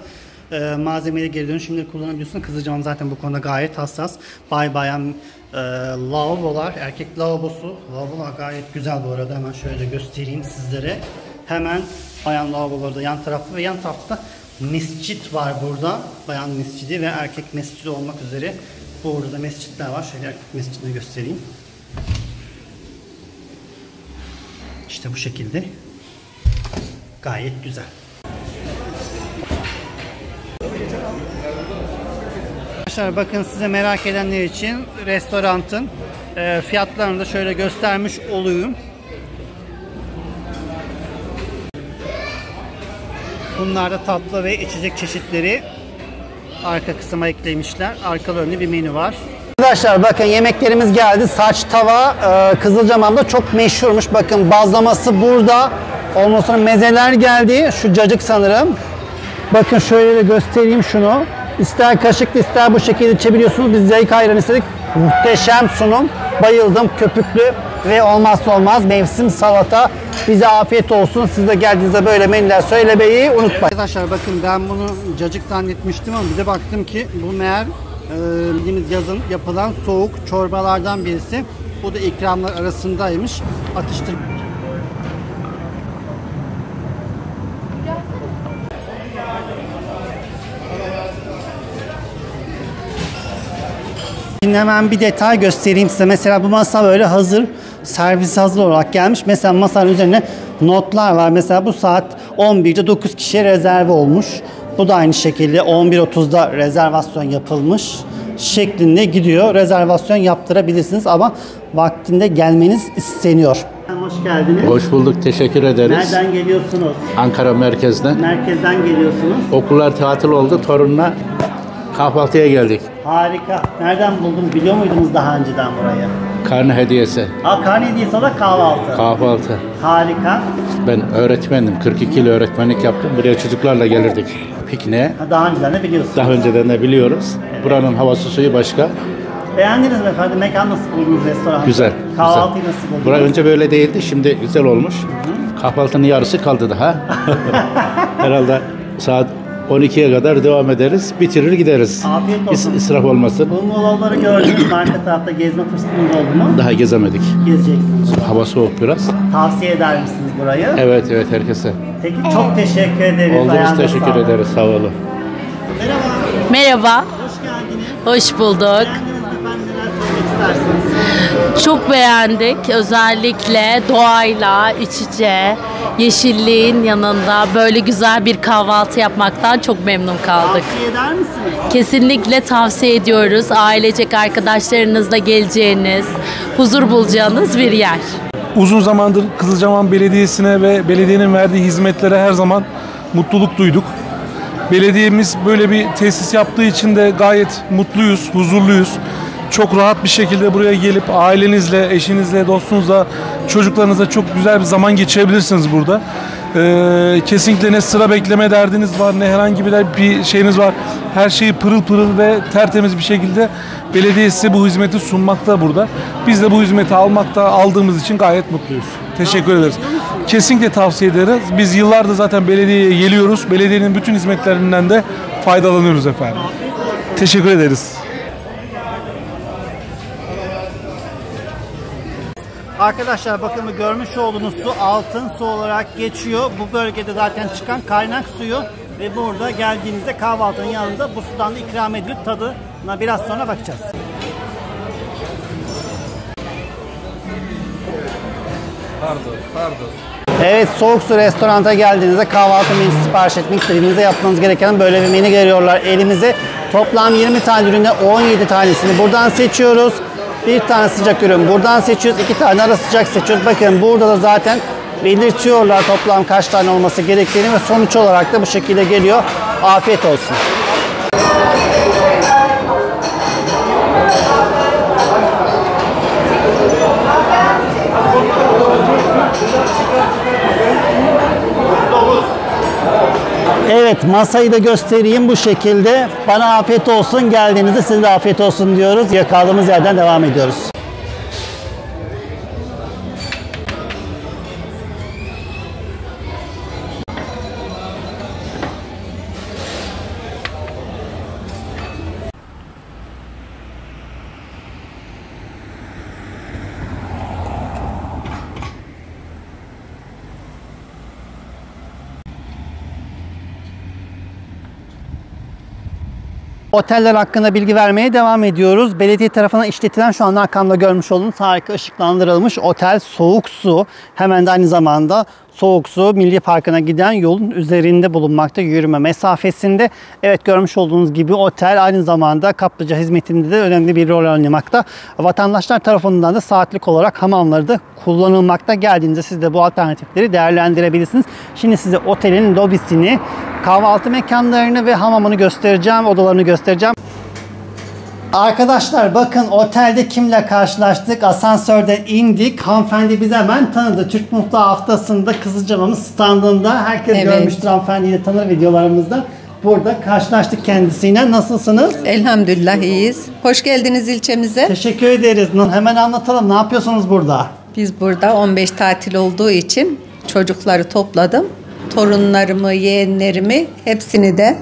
malzemeleri geri dönüşümleri kullanabiliyorsunuz. Kızılcamam zaten bu konuda gayet hassas. Bayan lavabolar, erkek lavabosu. Lavabolar gayet güzel bu arada. Hemen şöyle göstereyim sizlere. Hemen bayan lavaboları da yan tarafta ve yan tarafta mescit var burada. Bayan mescidi ve erkek mescidi olmak üzere burada da mescitler var. Şöyle erkek mescidini göstereyim. İşte bu şekilde. Gayet güzel. Arkadaşlar bakın size merak edenler için restoranın fiyatlarını da şöyle göstermiş olayım. Bunlar da tatlı ve içecek çeşitleri arka kısma eklemişler. Arkalı önlü bir menü var. Arkadaşlar bakın yemeklerimiz geldi. Saç tava Kızılcamam'da çok meşhurmuş. Bakın bazlaması burada. Ondan sonra mezeler geldi. Şu cacık sanırım. Bakın şöyle de göstereyim şunu. İster kaşıklı ister bu şekilde içebiliyorsunuz. Biz zeyk ayran istedik. Muhteşem sunum. Bayıldım. Köpüklü ve olmazsa olmaz mevsim salata. Bize afiyet olsun. Siz de geldiğinizde böyle menüler söylemeyi unutmayın. Arkadaşlar bakın, ben bunu cacık zannetmiştim ama bir de baktım ki bu meğer bildiğimiz yazın yapılan soğuk çorbalardan birisi. Bu da ikramlar arasındaymış. Atıştır. Şimdi hemen bir detay göstereyim size. Mesela bu masa böyle hazır, servis hazır olarak gelmiş. Mesela masanın üzerine notlar var. Mesela bu saat 11'de 9 kişiye rezerve olmuş. Bu da aynı şekilde 11.30'da rezervasyon yapılmış şeklinde gidiyor. Rezervasyon yaptırabilirsiniz ama vaktinde gelmeniz isteniyor. Hoş geldiniz. Hoş bulduk, teşekkür ederiz. Nereden geliyorsunuz? Ankara merkezden. Merkezden geliyorsunuz. Okullar tatil oldu, torunla kahvaltıya geldik. Harika. Nereden buldunuz? Biliyor muydunuz daha önceden burayı? Karne hediyesi. Karne hediyesi olarak kahvaltı. Kahvaltı. Harika. Ben öğretmendim, 42 yıl öğretmenlik yaptım. Buraya çocuklarla gelirdik pikniğe. Daha önceden de biliyorsunuz. Daha önceden de biliyoruz. Evet. Buranın havası suyu başka. Beğendiniz mi efendim? Mekan nasıl buldunuz, restoran? Güzel. Kahvaltıyı güzel. nasıl buldunuz? Burası önce böyle değildi, şimdi güzel olmuş. Hı-hı. Kahvaltının yarısı kaldı daha. Herhalde saat 12'ye kadar devam ederiz, bitirir gideriz. Afiyet olsun. İsraf olmasın. Bungalovları gördünüz mü? Arka tarafta gezme fırsatınız oldu mu? Daha gezemedik. Gezeceksiniz. Hava soğuk biraz. Tavsiye eder misiniz burayı? Evet, herkese. Peki, çok teşekkür ederiz. Oldunuz, teşekkür ederiz, sağ olun. Merhaba. Hoş geldiniz. Hoş bulduk. Beğendiniz mi efendim? Neler söylemek istersiniz? Çok beğendik. Özellikle doğayla iç içe, yeşilliğin yanında böyle güzel bir kahvaltı yapmaktan çok memnun kaldık. Tavsiye eder misiniz? Kesinlikle tavsiye ediyoruz. Ailecek arkadaşlarınızla geleceğiniz, huzur bulacağınız bir yer. Uzun zamandır Kızılcahamam Belediyesi'ne ve belediyenin verdiği hizmetlere her zaman mutluluk duyduk. Belediyemiz böyle bir tesis yaptığı için de gayet mutluyuz, huzurluyuz. Çok rahat bir şekilde buraya gelip ailenizle, eşinizle, dostunuzla, çocuklarınızla çok güzel bir zaman geçirebilirsiniz burada. Kesinlikle ne sıra bekleme derdiniz var, ne herhangi bir şeyiniz var. Her şeyi pırıl pırıl ve tertemiz bir şekilde belediye size bu hizmeti sunmakta burada. Biz de bu hizmeti aldığımız için gayet mutluyuz. Teşekkür ederiz. Kesinlikle tavsiye ederiz. Biz yıllardır zaten belediyeye geliyoruz. Belediyenin bütün hizmetlerinden de faydalanıyoruz efendim. Teşekkür ederiz. Arkadaşlar bakın, bu görmüş olduğunuz su altın su olarak geçiyor. Bu bölgede zaten çıkan kaynak suyu ve burada geldiğinizde kahvaltının yanında bu sudan da ikram edilip tadına biraz sonra bakacağız. Pardon. Evet, soğuk su restoranta geldiğinizde kahvaltı menüsü sipariş etmek istediğinizde yapmanız gereken böyle bir menü veriyorlar elimize. Toplam 20 tane üründe 17 tanesini buradan seçiyoruz. Bir tane sıcak ürün buradan seçiyoruz. 2 tane ara sıcak seçiyoruz. Bakın burada da zaten belirtiyorlar toplam kaç tane olması gerektiğini ve sonuç olarak da bu şekilde geliyor. Afiyet olsun. Evet, masayı da göstereyim bu şekilde. Bana afiyet olsun, geldiğinizde size de afiyet olsun diyoruz. Kaldığımız yerden devam ediyoruz. Oteller hakkında bilgi vermeye devam ediyoruz. Belediye tarafından işletilen, şu anda arkamda görmüş olduğunuz harika ışıklandırılmış otel Soğuk Su. Hemen de aynı zamanda Soğuk Su Milli Parkı'na giden yolun üzerinde bulunmakta, yürüme mesafesinde. Evet, görmüş olduğunuz gibi otel aynı zamanda kaplıca hizmetinde de önemli bir rol oynamakta. Vatandaşlar tarafından da saatlik olarak hamamları da kullanılmakta. Geldiğinizde siz de bu alternatifleri değerlendirebilirsiniz. Şimdi size otelin lobisini, kahvaltı mekanlarını ve hamamını göstereceğim, odalarını göstereceğim. Arkadaşlar bakın, otelde kimle karşılaştık? Asansörden indik. Hanımefendi bizi hemen tanıdı. Türk Mutfağı Haftası'nda Kızılcahamam standında. Herkes görmüştür, hanımefendiyi de tanır videolarımızda. Burada karşılaştık kendisiyle. Nasılsınız? Elhamdülillah iyiyiz. Hoş geldiniz ilçemize. Teşekkür ederiz. Hemen anlatalım. Ne yapıyorsunuz burada? Biz burada 15 tatil olduğu için çocukları topladım. Torunlarımı, yeğenlerimi hepsini de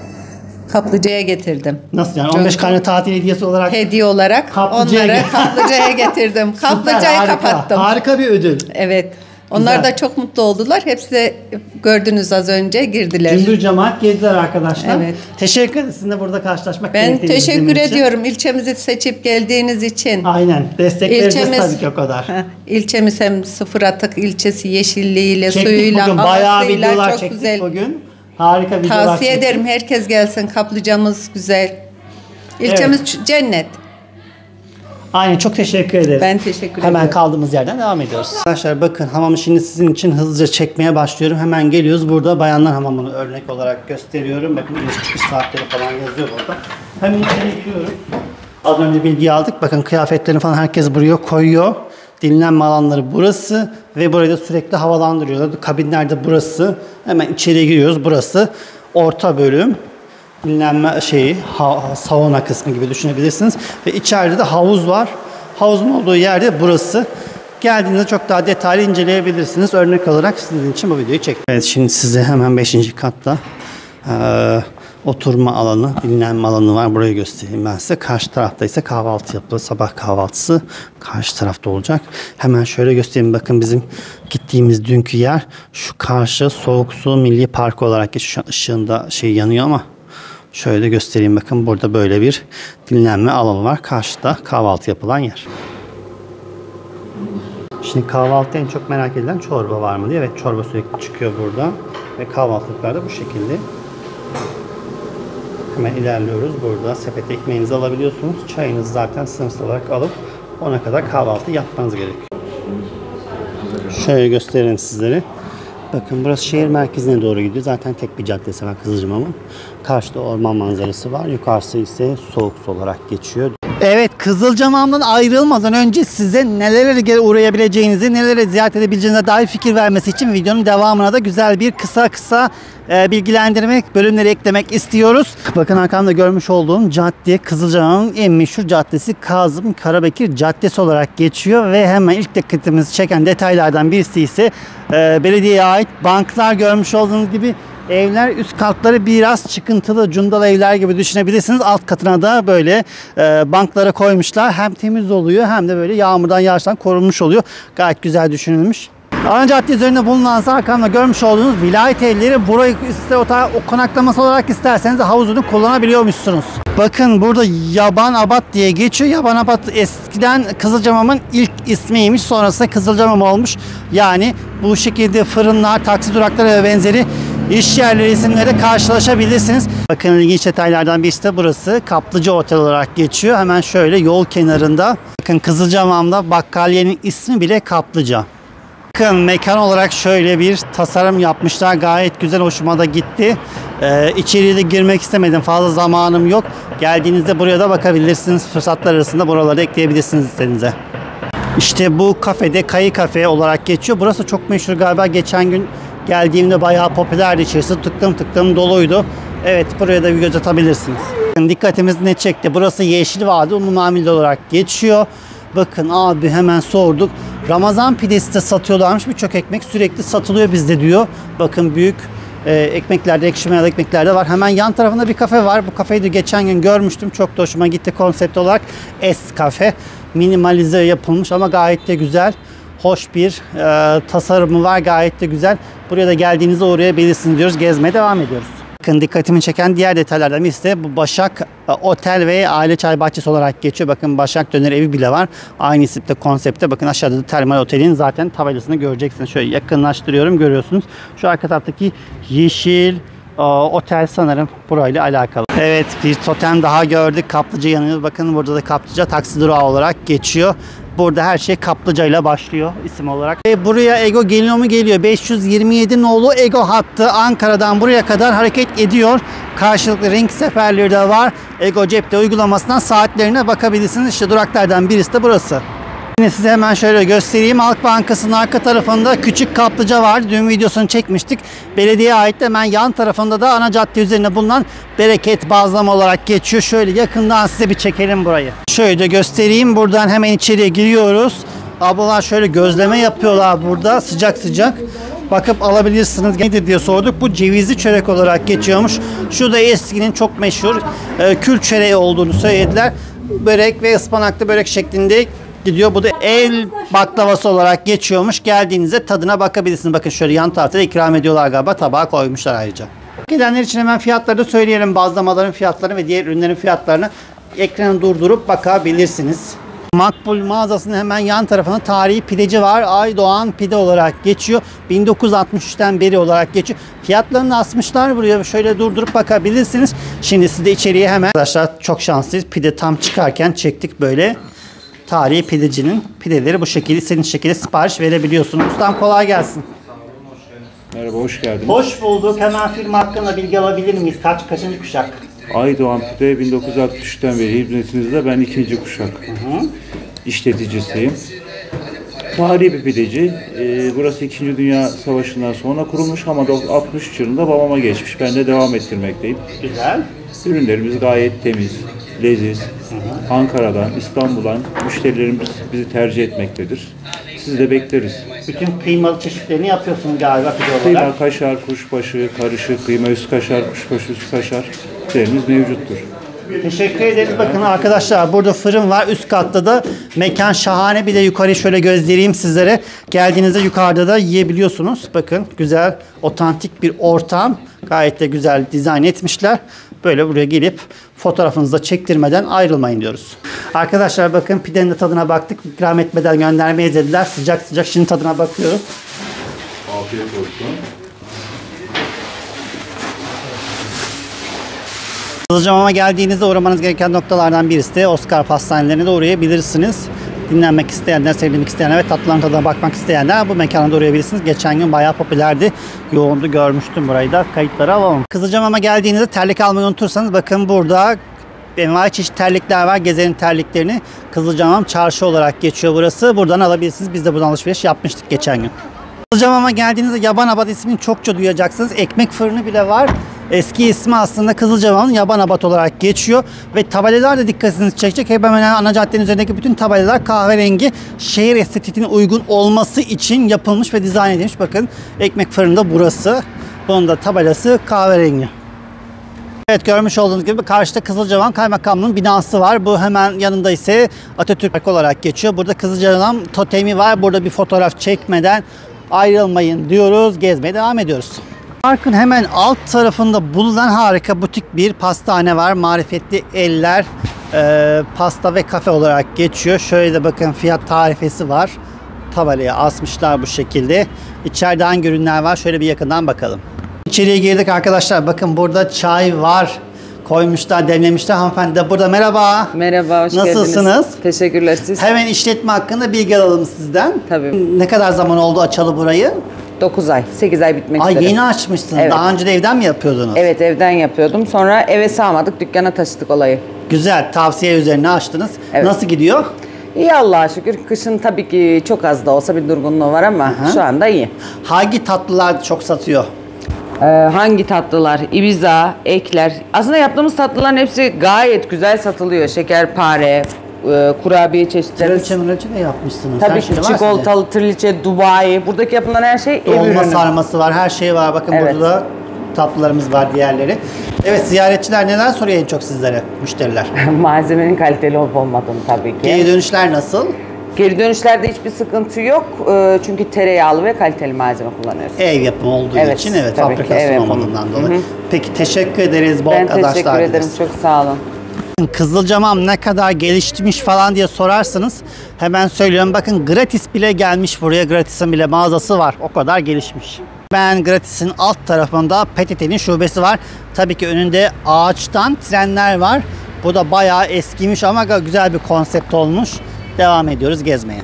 kaplıcaya getirdim. Nasıl yani 15 tane tatil hediyesi olarak? Hediye olarak onları kaplıcaya getirdim. Kaplıcayı kapattım. Harika bir ödül. Evet. Onlar Güzel. da çok mutlu oldular. Hepsi de gördünüz az önce girdiler. Cümbür cemaat geldiler arkadaşlar. Evet. Teşekkür ederim sizinle burada karşılaşmak. Ben birlikte teşekkür izlediğiniz için. ediyorum ilçemizi seçip geldiğiniz için. Aynen. Destekleriniz tabii ki o kadar. İlçemiz hem sıfır atık ilçesi yeşilliğiyle, Çektik suyuyla, bugün. Bayağı videolar havasıyla çok çektik güzel. bugün. Harika videolar Tavsiye çektik. ederim herkes gelsin. Kaplıcamız güzel. İlçemiz cennet. Aynen çok teşekkür ederim. Ben teşekkür ederim. Hemen kaldığımız yerden devam ediyoruz. Arkadaşlar bakın hamamı şimdi sizin için hızlıca çekmeye başlıyorum. Hemen geliyoruz. Burada bayanlar hamamını örnek olarak gösteriyorum. Bakın iniş çıkış saatleri falan yazıyor burada. Hemen içeri giriyoruz. Az önce bilgi aldık. Bakın kıyafetlerini falan herkes buraya koyuyor. Dinlenme alanları burası ve burayı da sürekli havalandırıyorlar. Kabinler de burası. Hemen içeriye giriyoruz. Burası orta bölüm. Dinlenme sauna kısmı gibi düşünebilirsiniz. Ve içeride de havuz var. Havuzun olduğu yerde burası. Geldiğinizde çok daha detaylı inceleyebilirsiniz. Örnek olarak sizin için bu videoyu çektim. Evet şimdi size hemen 5. katta oturma alanı, dinlenme alanı var. Burayı göstereyim ben size. Karşı tarafta ise kahvaltı yapılır. Sabah kahvaltısı karşı tarafta olacak. Hemen şöyle göstereyim. Bakın bizim gittiğimiz dünkü yer şu karşı Soğuk Su Milli Parkı olarak geçiyor. Şu an ışığında yanıyor ama şöyle göstereyim. Bakın burada böyle bir dinlenme alanı var. Karşıda kahvaltı yapılan yer. Şimdi kahvaltıda en çok merak edilen çorba var mı diye. Evet çorba sürekli çıkıyor burada. Ve kahvaltılıklar da bu şekilde. Hemen ilerliyoruz. Burada sepet ekmeğinizi alabiliyorsunuz. Çayınızı zaten sınırsız olarak alıp ona kadar kahvaltı yapmanız gerekiyor. Şöyle göstereyim sizlere. Bakın burası şehir merkezine doğru gidiyor. Zaten tek bir caddesi var Kızılcamam'ın. Karşıda orman manzarası var. Yukarısı ise Soğuk Su olarak geçiyor. Evet Kızılcamam'dan ayrılmadan önce size nelere uğrayabileceğinizi, nelere ziyaret edebileceğinize dair fikir vermesi için videonun devamına da güzel bir kısa bilgilendirmek, bölümleri eklemek istiyoruz. Bakın arkamda görmüş olduğum cadde Kızılcamam'ın en meşhur caddesi Kazım Karabekir Caddesi olarak geçiyor ve hemen ilk dikkatimizi çeken detaylardan birisi ise belediyeye ait banklar. Görmüş olduğunuz gibi evler üst katları biraz çıkıntılı cundal evler gibi düşünebilirsiniz. Alt katına da böyle banklara koymuşlar. Hem temiz oluyor hem de böyle yağmurdan yağıştan korunmuş oluyor. Gayet güzel düşünülmüş. Ana cadde üzerinde bulunan arkamda görmüş olduğunuz vilayet evleri, burayı ister otel konaklaması olarak isterseniz havuzunu kullanabiliyormuşsunuz. Bakın burada Yaban-Abad diye geçiyor. Yaban-Abad eskiden Kızılcamam'ın ilk ismiymiş. Sonrasında Kızılcamam olmuş. Yani bu şekilde fırınlar, taksi durakları ve benzeri iş yerleri isimleri karşılaşabilirsiniz. Bakın ilginç detaylardan birisi de burası. Kaplıca Otel olarak geçiyor. Hemen şöyle yol kenarında. Bakın Kızılcamam'da bakkaliyenin ismi bile Kaplıca. Bakın mekan olarak şöyle bir tasarım yapmışlar. Gayet güzel, hoşuma da gitti. İçeriye de girmek istemedim. Fazla zamanım yok. Geldiğinizde buraya da bakabilirsiniz. Fırsatlar arasında buraları ekleyebilirsiniz istediğinize. İşte bu kafede Kayı Kafe olarak geçiyor. Burası çok meşhur galiba. Geçen gün geldiğimde bayağı popülerdi içerisi. Tıklım doluydu. Evet buraya da bir göz atabilirsiniz. Dikkatimiz ne çekti? Burası Yeşil Vadi Umumamil olarak geçiyor. Bakın abi hemen sorduk. Ramazan pidesi de satıyorlarmış. Birçok ekmek sürekli satılıyor bizde diyor. Bakın büyük ekmeklerde, ekşi mayalı ekmeklerde var. Hemen yan tarafında bir kafe var. Bu kafeyi de geçen gün görmüştüm. Çok da hoşuma gitti konsept olarak. Kafe. Minimalize yapılmış ama gayet de güzel. Hoş bir tasarımı var. Gayet de güzel. Buraya da geldiğinizde uğrayabilirsiniz diyoruz. Gezmeye devam ediyoruz. Bakın dikkatimi çeken diğer detaylardan birisi de bu Başak Otel ve Aile Çay Bahçesi olarak geçiyor. Bakın Başak Döner Evi bile var. Aynı isimde konsepte. Bakın aşağıda da Termal Otel'in zaten tabelasını göreceksiniz. Şöyle yakınlaştırıyorum, görüyorsunuz. Şu arka taraftaki yeşil otel sanırım burayla alakalı. Evet bir totem daha gördük. Kaplıca yanıyor. Bakın burada da Kaplıca taksi durağı olarak geçiyor. Burada her şey Kaplıca ile başlıyor isim olarak. Buraya Ego geliyor mu? Geliyor. 527 nolu Ego hattı Ankara'dan buraya kadar hareket ediyor. Karşılıklı ring seferleri de var. Ego cepte uygulamasından saatlerine bakabilirsiniz. İşte duraklardan birisi de burası. Yine size hemen şöyle göstereyim. Halk Bankası'nın arka tarafında küçük Kaplıca var. Dün videosunu çekmiştik. Belediyeye ait de hemen yan tarafında da ana cadde üzerinde bulunan Bereket Bazlama olarak geçiyor. Şöyle yakından size bir çekelim burayı. Şöyle de göstereyim. Buradan hemen içeriye giriyoruz. Ablalar şöyle gözleme yapıyorlar burada sıcak sıcak. Bakıp alabilirsiniz. Nedir diye sorduk. Bu cevizli çörek olarak geçiyormuş. Şu da eskinin çok meşhur kül çöreği olduğunu söylediler. Börek ve ıspanaklı börek şeklinde gidiyor. Bu da el baklavası olarak geçiyormuş. Geldiğinizde tadına bakabilirsiniz. Bakın şöyle yan tarafta da ikram ediyorlar galiba. Tabağa koymuşlar ayrıca. Gidenler için hemen fiyatları da söyleyelim. Bazlamaların fiyatlarını ve diğer ürünlerin fiyatlarını ekranı durdurup bakabilirsiniz. Makbul mağazasının hemen yan tarafında tarihi pideci var. Aydoğan Pide olarak geçiyor. 1963'ten beri olarak geçiyor. Fiyatlarını asmışlar buraya. Şöyle durdurup bakabilirsiniz. Şimdi siz de içeriye hemen. Arkadaşlar çok şanslıyız. Pide tam çıkarken çektik böyle. Tarihi pidecinin pideleri bu şekilde istediğiniz şekilde sipariş verebiliyorsunuz. Ustam kolay gelsin. Merhaba, hoş geldiniz. Hoş bulduk. Hemen firma hakkında bilgi alabilir miyiz? Kaçıncı kuşak? Aydoğan Pide 1963'ten beri hizmetinizde, ben 2. kuşak. İşleticisiyim. Tarihi bir pideci. Burası 2. Dünya Savaşı'ndan sonra kurulmuş ama 63 yılında babama geçmiş. Ben de devam ettirmekteyim. Güzel. Ürünlerimiz gayet temiz, leziz. Ankara'dan, İstanbul'dan müşterilerimiz bizi tercih etmektedir. Sizi de bekleriz. Bütün kıymalı çeşitlerini yapıyorsunuz galiba pide olarak. Kıyma, kaşar, kuşbaşı, karışık kıyma, üst kaşar, kuşbaşı, üst kaşar ürünlerimiz mevcuttur. Teşekkür ederiz. Bakın arkadaşlar burada fırın var. Üst katta da mekan şahane. Bir de yukarıyı şöyle göstereyim sizlere. Geldiğinizde yukarıda da yiyebiliyorsunuz. Bakın güzel, otantik bir ortam. Gayet de güzel dizayn etmişler. Böyle buraya gelip fotoğrafınızı da çektirmeden ayrılmayın diyoruz. Arkadaşlar bakın pidenin de tadına baktık. İkram etmeden göndermeyiz dediler. Sıcak sıcak şimdi tadına bakıyoruz. Afiyet olsun. Kızılcamam'a geldiğinizde uğramanız gereken noktalardan birisi de Oscar Pastanelerine de uğrayabilirsiniz. Dinlenmek isteyenler, serinlemek isteyenler ve tatlıların tadına bakmak isteyenler bu mekana da uğrayabilirsiniz. Geçen gün bayağı popülerdi. Yoğundu, görmüştüm burayı da. Kayıtları alalım. Kızılcamam'a geldiğinizde terlik almayı unutursanız bakın burada envai çeşit terlikler var. Gezenin terliklerini Kızılcamam Çarşı olarak geçiyor burası. Buradan alabilirsiniz. Biz de buradan alışveriş yapmıştık geçen gün. Kızılcamam'a geldiğinizde Yabanabat ismini çokça duyacaksınız. Ekmek fırını bile var. Eski ismi aslında Kızılcamam'ın Yabanabat olarak geçiyor. Ve tabelalar da dikkatinizi çekecek. Hemen ana caddenin üzerindeki bütün tabelalar kahverengi. Şehir estetiğine uygun olması için yapılmış ve dizayn edilmiş. Bakın ekmek fırını da burası. Bunun da tabelası kahverengi. Evet, görmüş olduğunuz gibi karşıda Kızılcamam Kaymakamlığı'nın binası var. Bu hemen yanında ise Atatürk Parkı olarak geçiyor. Burada Kızılcamam totemi var. Burada bir fotoğraf çekmeden ayrılmayın diyoruz. Gezmeye devam ediyoruz. Parkın hemen alt tarafında bulunan harika butik bir pastane var. Marifetli Eller pasta ve kafe olarak geçiyor. Şöyle de bakın fiyat tarifesi var. Tabelaya asmışlar bu şekilde. İçeride hangi ürünler var? Şöyle bir yakından bakalım. İçeriye girdik arkadaşlar. Bakın burada çay var. Koymuşlar, demlemişler. Hanımefendi de burada. Merhaba. Merhaba, hoş geldiniz. Nasılsınız? Teşekkürler siz. Hemen işletme hakkında bilgi alalım sizden. Tabii. Ne kadar zaman oldu açalı burayı? 9 ay, 8 ay bitmek üzere. Yeni açmışsınız. Evet. Daha önce de evden mi yapıyordunuz? Evet, evden yapıyordum. Sonra eve sığamadık, dükkana taşıdık olayı. Güzel, tavsiye üzerine açtınız. Evet. Nasıl gidiyor? İyi Allah'a şükür. Kışın tabii ki çok az da olsa bir durgunluğu var ama şu anda iyi. Hangi tatlılar çok satıyor? Hangi tatlılar? Ibiza, ekler. Aslında yaptığımız tatlıların hepsi gayet güzel satılıyor. Şekerpare, kurabiye çeşitleri. Reçel de yapmışsınız. Tabii ki çikolatalı, triliçe, Dubai. Buradaki yapılan her şey ev dolma ürünü. sarması var, her şey var. Bakın Evet. burada da tatlılarımız var, diğerleri. Evet, ziyaretçiler neler soruyor en çok sizlere, müşteriler? Malzemenin kaliteli olup olmadığını tabii ki. Geri dönüşler nasıl? Geri dönüşlerde hiçbir sıkıntı yok. Çünkü tereyağlı ve kaliteli malzeme kullanıyoruz. Ev yapımı olduğu için evet, tabii ki, fabrikasyon olmadığından dolayı. Peki teşekkür ederiz. Bol ben kazançlar teşekkür ederim. Çok sağ olun. Kızılcamam ne kadar gelişmiş falan diye sorarsanız hemen söylüyorum. Bakın Gratis bile gelmiş buraya. Gratis'in bile mağazası var. O kadar gelişmiş. Ben Gratis'in alt tarafında PTT'nin şubesi var. Tabii ki önünde ağaçtan trenler var. Bu da bayağı eskimiş ama güzel bir konsept olmuş. Devam ediyoruz gezmeye.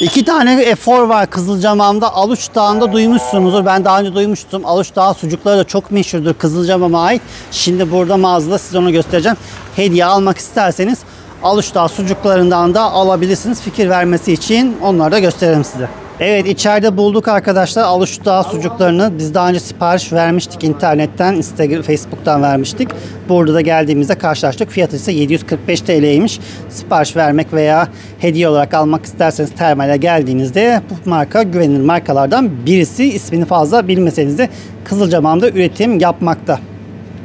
2 tane efor var Kızılcamam'da. Aluç Dağı'nda duymuşsunuzdur. Ben daha önce duymuştum. Aluç Dağı sucukları da çok meşhurdur Kızılcamam'a ait. Şimdi burada mağazada size onu göstereceğim. Hediye almak isterseniz Aluç Dağı sucuklarından da alabilirsiniz. Fikir vermesi için onları da gösterelim size. Evet, içeride bulduk arkadaşlar Aluşu Dağı sucuklarını. Biz daha önce sipariş vermiştik internetten, Instagram, Facebook'tan vermiştik. Burada da geldiğimizde karşılaştık. Fiyatı ise 745 TL'ymiş. Sipariş vermek veya hediye olarak almak isterseniz termale geldiğinizde bu marka güvenilir markalardan birisi. İsmini fazla bilmeseniz de Kızılcamam'da üretim yapmakta.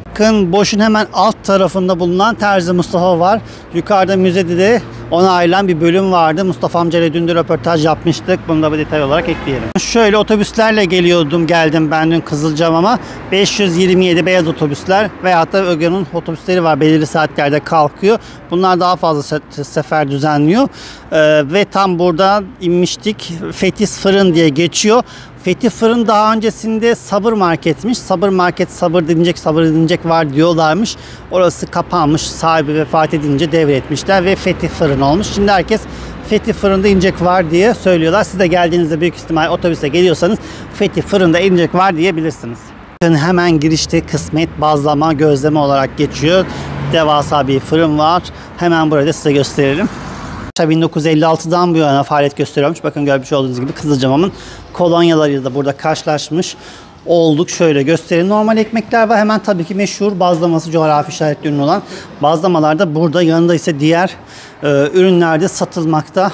Bakın Boş'un hemen alt tarafında bulunan Terzi Mustafa var. Yukarıda müzede de ona ayrılan bir bölüm vardı. Mustafa amcayla dün de röportaj yapmıştık. Bunu da bir detay olarak ekleyelim. Şöyle otobüslerle geldim ben dün Kızılcamam'a. 527 beyaz otobüsler veyahut da Öge'nin otobüsleri var. Belirli saatlerde kalkıyor. Bunlar daha fazla sefer düzenliyor. Ve tam burada inmiştik. Fetis Fırın diye geçiyor. Fethi Fırın daha öncesinde Sabır Market'miş. Sabır Market sabır denilecek var diyorlarmış. Orası kapanmış. Sahibi vefat edince devretmişler ve Fethi Fırın olmuş. Şimdi herkes Fethi Fırın'da incek var diye söylüyorlar. Siz de geldiğinizde büyük ihtimal otobüse geliyorsanız Fethi Fırın'da incek var diyebilirsiniz. Hemen girişte kısmet bazlama gözleme olarak geçiyor. Devasa bir fırın var. Hemen burada size gösterelim. 1956'dan bu yana faaliyet gösteriyormuş. Bakın görmüş olduğunuz gibi Kızılcamam'ın kolonyalarıyla da burada karşılaşmış olduk. Şöyle göstereyim. Normal ekmekler var. Hemen tabii ki meşhur bazlaması coğrafi işaretli ürün olan bazlamalar da burada. Yanında ise diğer ürünlerde satılmakta.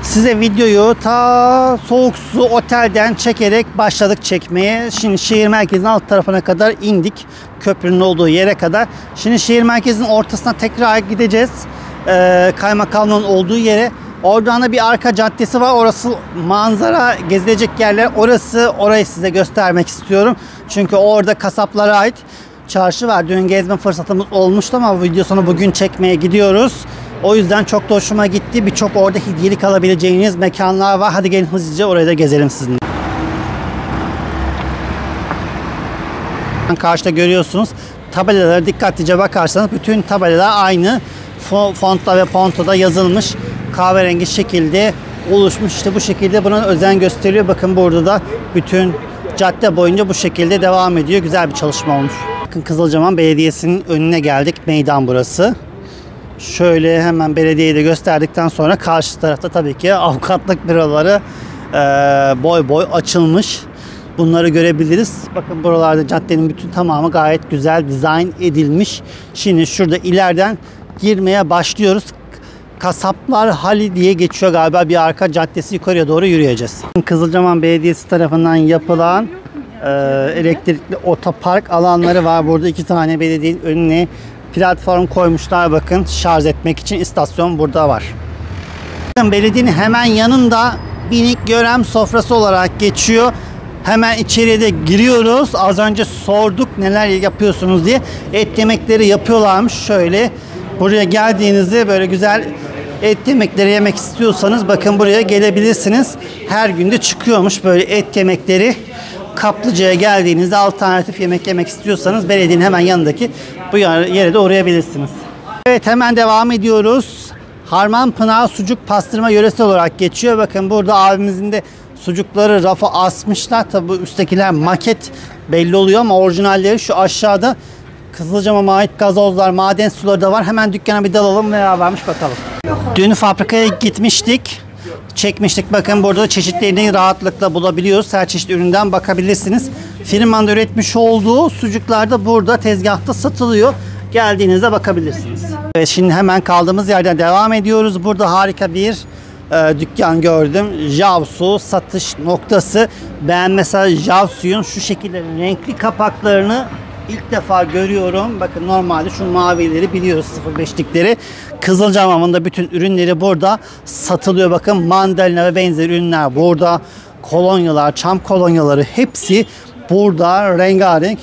Size videoyu ta Soğuk Su Otel'den çekerek başladık çekmeye. Şimdi şehir merkezinin alt tarafına kadar indik. Köprünün olduğu yere kadar. Şimdi şehir merkezinin ortasına tekrar gideceğiz. Kaymakamlığın olduğu yere. Oradan da bir arka caddesi var. Orası manzara gezilecek yerler. Orayı size göstermek istiyorum. Çünkü orada kasaplara ait çarşı var. Dün gezme fırsatımız olmuştu ama video sonu bugün çekmeye gidiyoruz. O yüzden çok da hoşuma gitti. Birçok orada hediyelik alabileceğiniz mekanlar var. Hadi gelin hızlıca orayı da gezelim sizinle. Karşıda görüyorsunuz. Tabelalara dikkatlice bakarsanız bütün tabelalar aynı. Fontta ve pontoda yazılmış. Kahverengi şekilde oluşmuş. İşte bu şekilde buna özen gösteriyor. Bakın burada da bütün cadde boyunca bu şekilde devam ediyor. Güzel bir çalışma olmuş. Bakın Kızılcamam Belediyesi'nin önüne geldik. Meydan burası. Şöyle hemen belediyeyi de gösterdikten sonra karşı tarafta tabii ki avukatlık büroları boy boy açılmış. Bunları görebiliriz. Bakın buralarda caddenin bütün tamamı gayet güzel dizayn edilmiş. Şimdi şurada ileriden girmeye başlıyoruz. Kasaplar Hali diye geçiyor galiba, bir arka caddesi, yukarıya doğru yürüyeceğiz. Kızılcamam Belediyesi tarafından yapılan elektrikli otopark alanları var. Burada 2 tane belediyenin önüne platform koymuşlar. Bakın şarj etmek için istasyon burada var. Belediyenin hemen yanında Binik Görem Sofrası olarak geçiyor. Hemen içeriye de giriyoruz. Az önce sorduk neler yapıyorsunuz diye. Et yemekleri yapıyorlarmış. Şöyle buraya geldiğinizde böyle güzel et yemekleri yemek istiyorsanız bakın buraya gelebilirsiniz. Her günde çıkıyormuş böyle et yemekleri. Kaplıca'ya geldiğinizde alternatif yemek yemek istiyorsanız belediyenin hemen yanındaki bu yere de uğrayabilirsiniz. Evet, hemen devam ediyoruz. Harmanpınar sucuk pastırma yöresi olarak geçiyor. Bakın burada abimizin de sucukları rafa asmışlar. Tabi bu üsttekiler maket belli oluyor ama orijinalleri şu aşağıda. Kızılcamam'a ait gazozlar, maden suları da var. Hemen dükkana bir dalalım, neler varmış bakalım. Dün fabrikaya gitmiştik. Çekmiştik. Bakın burada çeşitlerini rahatlıkla bulabiliyoruz. Her çeşit üründen bakabilirsiniz. Firmanın üretmiş olduğu sucuklar da burada tezgahta satılıyor. Geldiğinizde bakabilirsiniz. Evet, şimdi hemen kaldığımız yerden devam ediyoruz. Burada harika bir dükkan gördüm. Javsu satış noktası. Ben mesela Javsu'nun şu şekilde renkli kapaklarını ilk defa görüyorum. Bakın normalde şu mavileri biliyoruz, 05'likleri. Kızılcamam'ın da bütün ürünleri burada satılıyor. Bakın mandalina ve benzeri ürünler burada. Kolonyalar, çam kolonyaları hepsi burada rengarenk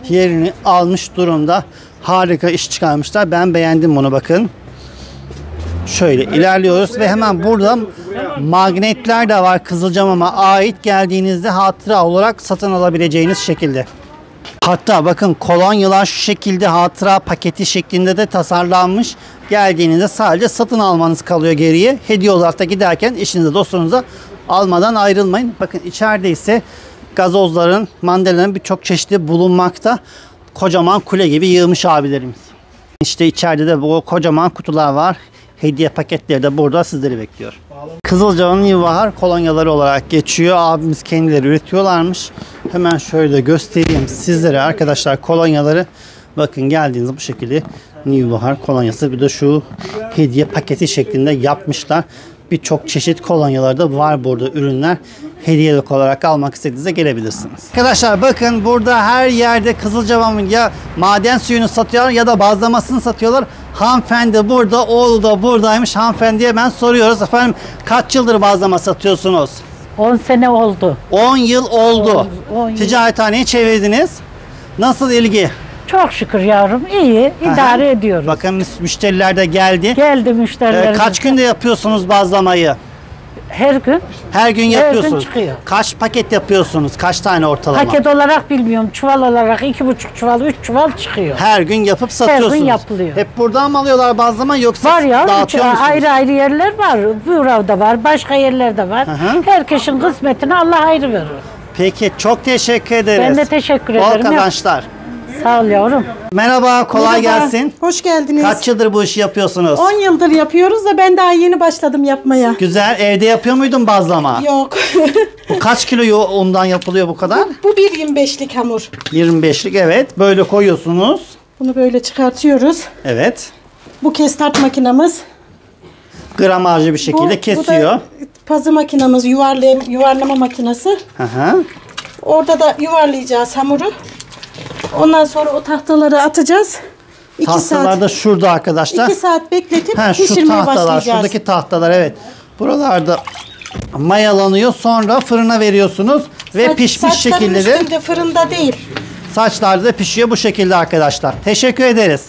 yerini almış durumda. Harika iş çıkarmışlar. Ben beğendim bunu, bakın. Şöyle ilerliyoruz ve hemen burada magnetler de var Kızılcamam'a ait, geldiğinizde hatıra olarak satın alabileceğiniz şekilde. Hatta bakın kolonyalar şu şekilde hatıra paketi şeklinde de tasarlanmış. Geldiğinizde sadece satın almanız kalıyor geriye. Hediye olarak da giderken eşinize dostunuza almadan ayrılmayın. Bakın içeride ise gazozların, mandalinaların birçok çeşidi bulunmakta. Kocaman kule gibi yığmış abilerimiz. İşte içeride de bu kocaman kutular var. hediye paketleri de burada sizleri bekliyor. Kızılcahamam New Bahar kolonyaları olarak geçiyor. Abimiz kendileri üretiyorlarmış. Hemen şöyle de göstereyim sizlere arkadaşlar kolonyaları. Bakın geldiğinizde bu şekilde New Bahar kolonyası. Bir de şu hediye paketi şeklinde yapmışlar. Birçok çeşit kolonyalar da var burada ürünler. Hediyelik olarak almak istediğinizde gelebilirsiniz. Arkadaşlar bakın burada her yerde Kızılcahamam'ın ya maden suyunu satıyorlar ya da bazlamasını satıyorlar. Hanımefendi burada, oğlu da buradaymış. Hanımefendiye ben soruyoruz. Efendim kaç yıldır bazlama satıyorsunuz? 10 sene oldu. 10 yıl oldu. 10 yıl. Ticarethaneyi çevirdiniz. Nasıl ilgi? Çok şükür yavrum. İyi. idare ediyoruz. Bakın müşteriler de geldi. Geldi müşteriler. Kaç günde yapıyorsunuz bazlamayı? Her gün. Her gün yapıyorsunuz. Her gün çıkıyor. Kaç paket yapıyorsunuz? Kaç tane ortalama? Paket olarak bilmiyorum. Çuval olarak 2,5 çuval, 3 çuval çıkıyor. Her gün yapıp satıyorsunuz. Her gün yapılıyor. Hep buradan mı alıyorlar bazlama yoksa var ya, dağıtıyor musunuz? ayrı ayrı yerler var. Burada var, başka yerlerde var. Herkesin kısmetini Allah ayrı verir. Peki çok teşekkür ederiz. Ben de teşekkür Bol ederim. kazançlar. Sağ ol yavrum. Merhaba, kolay Merhaba, gelsin. hoş geldiniz. Kaç yıldır bu işi yapıyorsunuz? 10 yıldır yapıyoruz da ben daha yeni başladım yapmaya. Güzel. Evde yapıyor muydun bazlama? Yok. Bu kaç kilo undan yapılıyor bu kadar? Bu bir 25'lik hamur. 25'lik evet. Böyle koyuyorsunuz. Bunu böyle çıkartıyoruz. Evet. Bu kestart makinamız. Gramajlı bir şekilde Bu kesiyor. da pazı makinamız, yuvarlama makinesi. Hı. Orada da yuvarlayacağız hamuru. Ondan sonra o tahtaları atacağız. 2 Tahtalar saat. da şurada arkadaşlar. 2 saat bekletip Şu pişirmeye tahtalar, başlayacağız. şuradaki tahtalar evet. Buralarda mayalanıyor. Sonra fırına veriyorsunuz ve pişmiş Saçların şekilleri. üstünde, fırında değil. Saçlarda da pişiyor bu şekilde arkadaşlar. Teşekkür ederiz.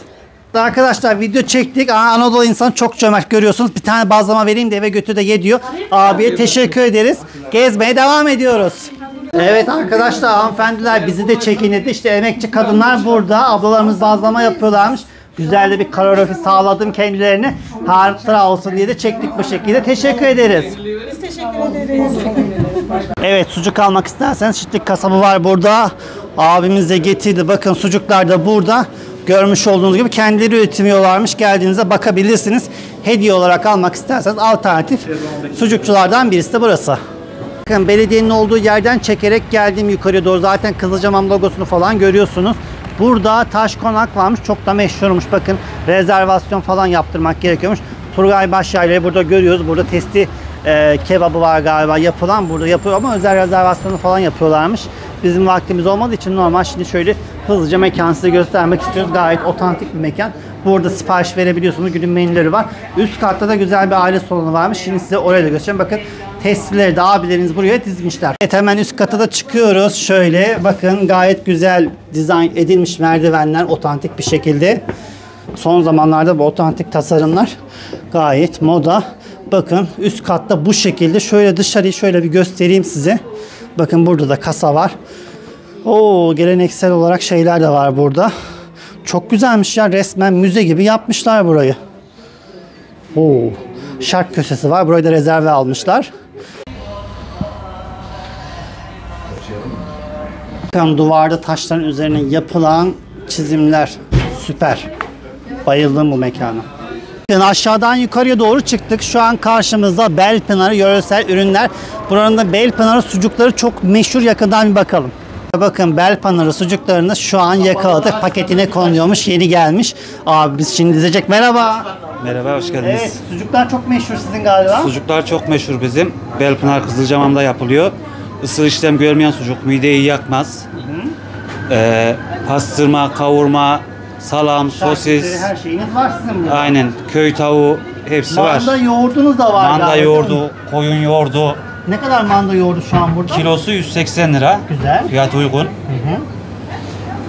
Arkadaşlar video çektik. Anadolu insanı çok cömert görüyorsunuz. Bir tane bazlama vereyim de eve götür de ye diyor. Abiye teşekkür ederiz. Gezmeye devam ediyoruz. Evet arkadaşlar hanımefendiler bizi de çekin dedi. İşte emekçi kadınlar burada. Ablalarımız bazlama yapıyorlarmış. Güzel de bir kalorifer sağladım kendilerine. Hatıra olsun diye de çektik bu şekilde. Teşekkür ederiz. Biz teşekkür ederiz. Evet sucuk almak isterseniz Çiftlik kasabı var burada. Abimiz de getirdi. Bakın sucuklar da burada. Görmüş olduğunuz gibi kendileri üretimiyorlarmış. Geldiğinizde bakabilirsiniz. Hediye olarak almak isterseniz alternatif sucukçulardan birisi de burası. Bakın belediyenin olduğu yerden çekerek geldim yukarıya doğru. Zaten Kızılcahamam logosunu falan görüyorsunuz. Burada taş konak varmış. Çok da meşhurmuş. Bakın rezervasyon falan yaptırmak gerekiyormuş. Turgay Başyaylı'yı burada görüyoruz. Burada testi kebabı var galiba yapılan. Burada yapıyor ama özel rezervasyonu falan yapıyorlarmış. Bizim vaktimiz olmadığı için normal şimdi şöyle hızlıca mekanı size göstermek istiyoruz. Gayet otantik bir mekan. Burada sipariş verebiliyorsunuz. Günün menüleri var. Üst katta da güzel bir aile salonu varmış. Şimdi size oraya da göstereceğim. Bakın testileri de abileriniz buraya dizmişler. Evet hemen üst kata da çıkıyoruz. Şöyle bakın gayet güzel dizayn edilmiş merdivenler otantik bir şekilde. Son zamanlarda bu otantik tasarımlar gayet moda. Bakın üst katta bu şekilde. Şöyle dışarıyı şöyle bir göstereyim size. Bakın burada da kasa var. Oo, geleneksel olarak şeyler de var burada. Çok güzelmiş ya, resmen müze gibi yapmışlar burayı. Oo, şark köşesi var. Burayı da rezerve almışlar. Bakın duvarda taşların üzerine yapılan çizimler süper. Bayıldım bu mekana. Yani aşağıdan yukarıya doğru çıktık. Şu an karşımızda Belpınarı yöresel ürünler. Buranın da Belpınarı sucukları çok meşhur, yakından bir bakalım. Bakın Belpınarı sucuklarını şu an yakaladık. Paketine konuyormuş, yeni gelmiş. Abi biz şimdi dizecek. Merhaba. Merhaba, hoş geldiniz. Evet, sucuklar çok meşhur sizin galiba. Sucuklar çok meşhur bizim. Belpınar Kızılcahamam'da yapılıyor. Isı işlem görmeyen sucuk mideyi yakmaz. Pastırma, kavurma, salam, sosis. Her şeyiniz var sizin burada. Aynen, köy tavuğu hepsi var. Manda yoğurdunuz da var Manda galiba, yoğurdu, koyun yoğurdu. Ne kadar manda yoğurdu şu an burada? Kilosu 180 lira. Güzel. Fiyat uygun.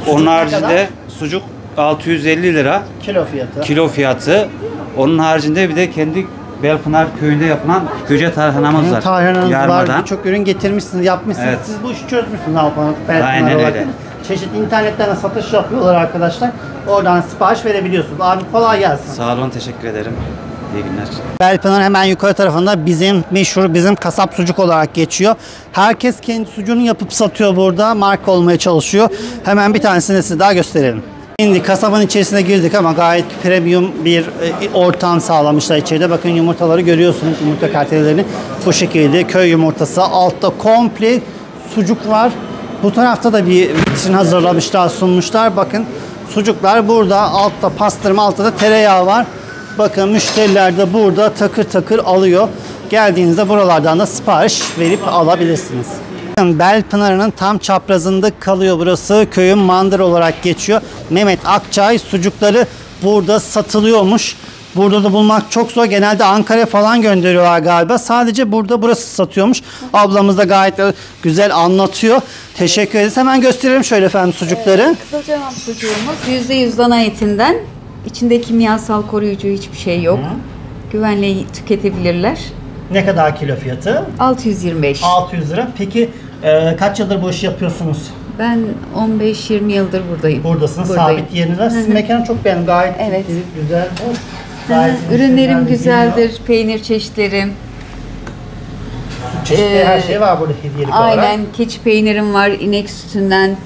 Onun haricinde sucuk 650 lira. Kilo fiyatı. Kilo fiyatı. Onun haricinde bir de kendi Belpınar köyünde yapılan göce tarhanamız var. Tarhananız Yarmadan. var. Birçok ürün getirmişsiniz, yapmışsınız. Evet. Siz bu işi çözmüşsünüz Alpanak. Aynen öyle. Çeşitli internetten satış yapıyorlar arkadaşlar. Oradan sipariş verebiliyorsunuz. Abi kolay gelsin. Sağ olun, teşekkür ederim. İyi günler. Belpınar hemen yukarı tarafında bizim meşhur, bizim kasap sucuk olarak geçiyor. Herkes kendi sucuğunu yapıp satıyor burada. Marka olmaya çalışıyor. Hemen bir tanesini size daha gösterelim. Şimdi kasabın içerisine girdik ama gayet premium bir ortam sağlamışlar içeride. Bakın yumurtaları görüyorsunuz, yumurta kartelerini bu şekilde. Köy yumurtası, altta komple sucuk var. Bu tarafta da bir vitrin hazırlamışlar, sunmuşlar. Bakın sucuklar burada, altta pastırma, altta da tereyağı var. Bakın müşteriler de burada takır takır alıyor. Geldiğinizde buralardan da sipariş verip alabilirsiniz. Belpınarı'nın tam çaprazında kalıyor burası. Köyün mandıra olarak geçiyor. Mehmet Akçay sucukları burada satılıyormuş. Burada da bulmak çok zor. Genelde Ankara falan gönderiyorlar galiba. Sadece burada burası satıyormuş. Ablamız da gayet güzel anlatıyor. Teşekkür ederiz. Hemen gösterelim şöyle efendim sucukları. Kızılcahamam sucuğumuz %100 dana etinden. İçinde kimyasal koruyucu hiçbir şey yok. Güvenle tüketebilirler. Ne kadar kilo fiyatı? 625. 600 lira. Peki kaç yıldır bu işi yapıyorsunuz? Ben 15-20 yıldır buradayım. Buradasınız, Buradayım. sabit yeriniz. Sizin mekanı çok beğendim. Gayet güzel. Hoş. Ürünlerim güzeldir, peynir çeşitlerim. Çeşitli her şey var burada hediyelik olarak. Aynen, keçi peynirim var, inek sütünden,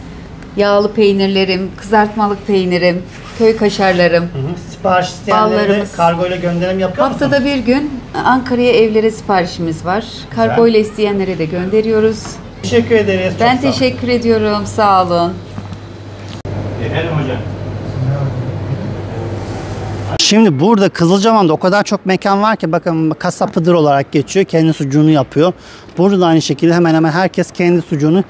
yağlı peynirlerim, kızartmalık peynirim, köy kaşarlarım. Sipariş isteyenlere de kargo ile gönderim yapıyor musunuz? Haftada bir gün Ankara'ya evlere siparişimiz var. Kargo ile isteyenlere de gönderiyoruz. Teşekkür ederiz. Ben teşekkür ediyorum, sağ olun. Efendim hocam. Şimdi burada Kızılcahamam'da o kadar çok mekan var ki bakın kasap Hıdır olarak geçiyor. Kendi sucuğunu yapıyor. Burada da aynı şekilde hemen hemen herkes kendi sucuğunu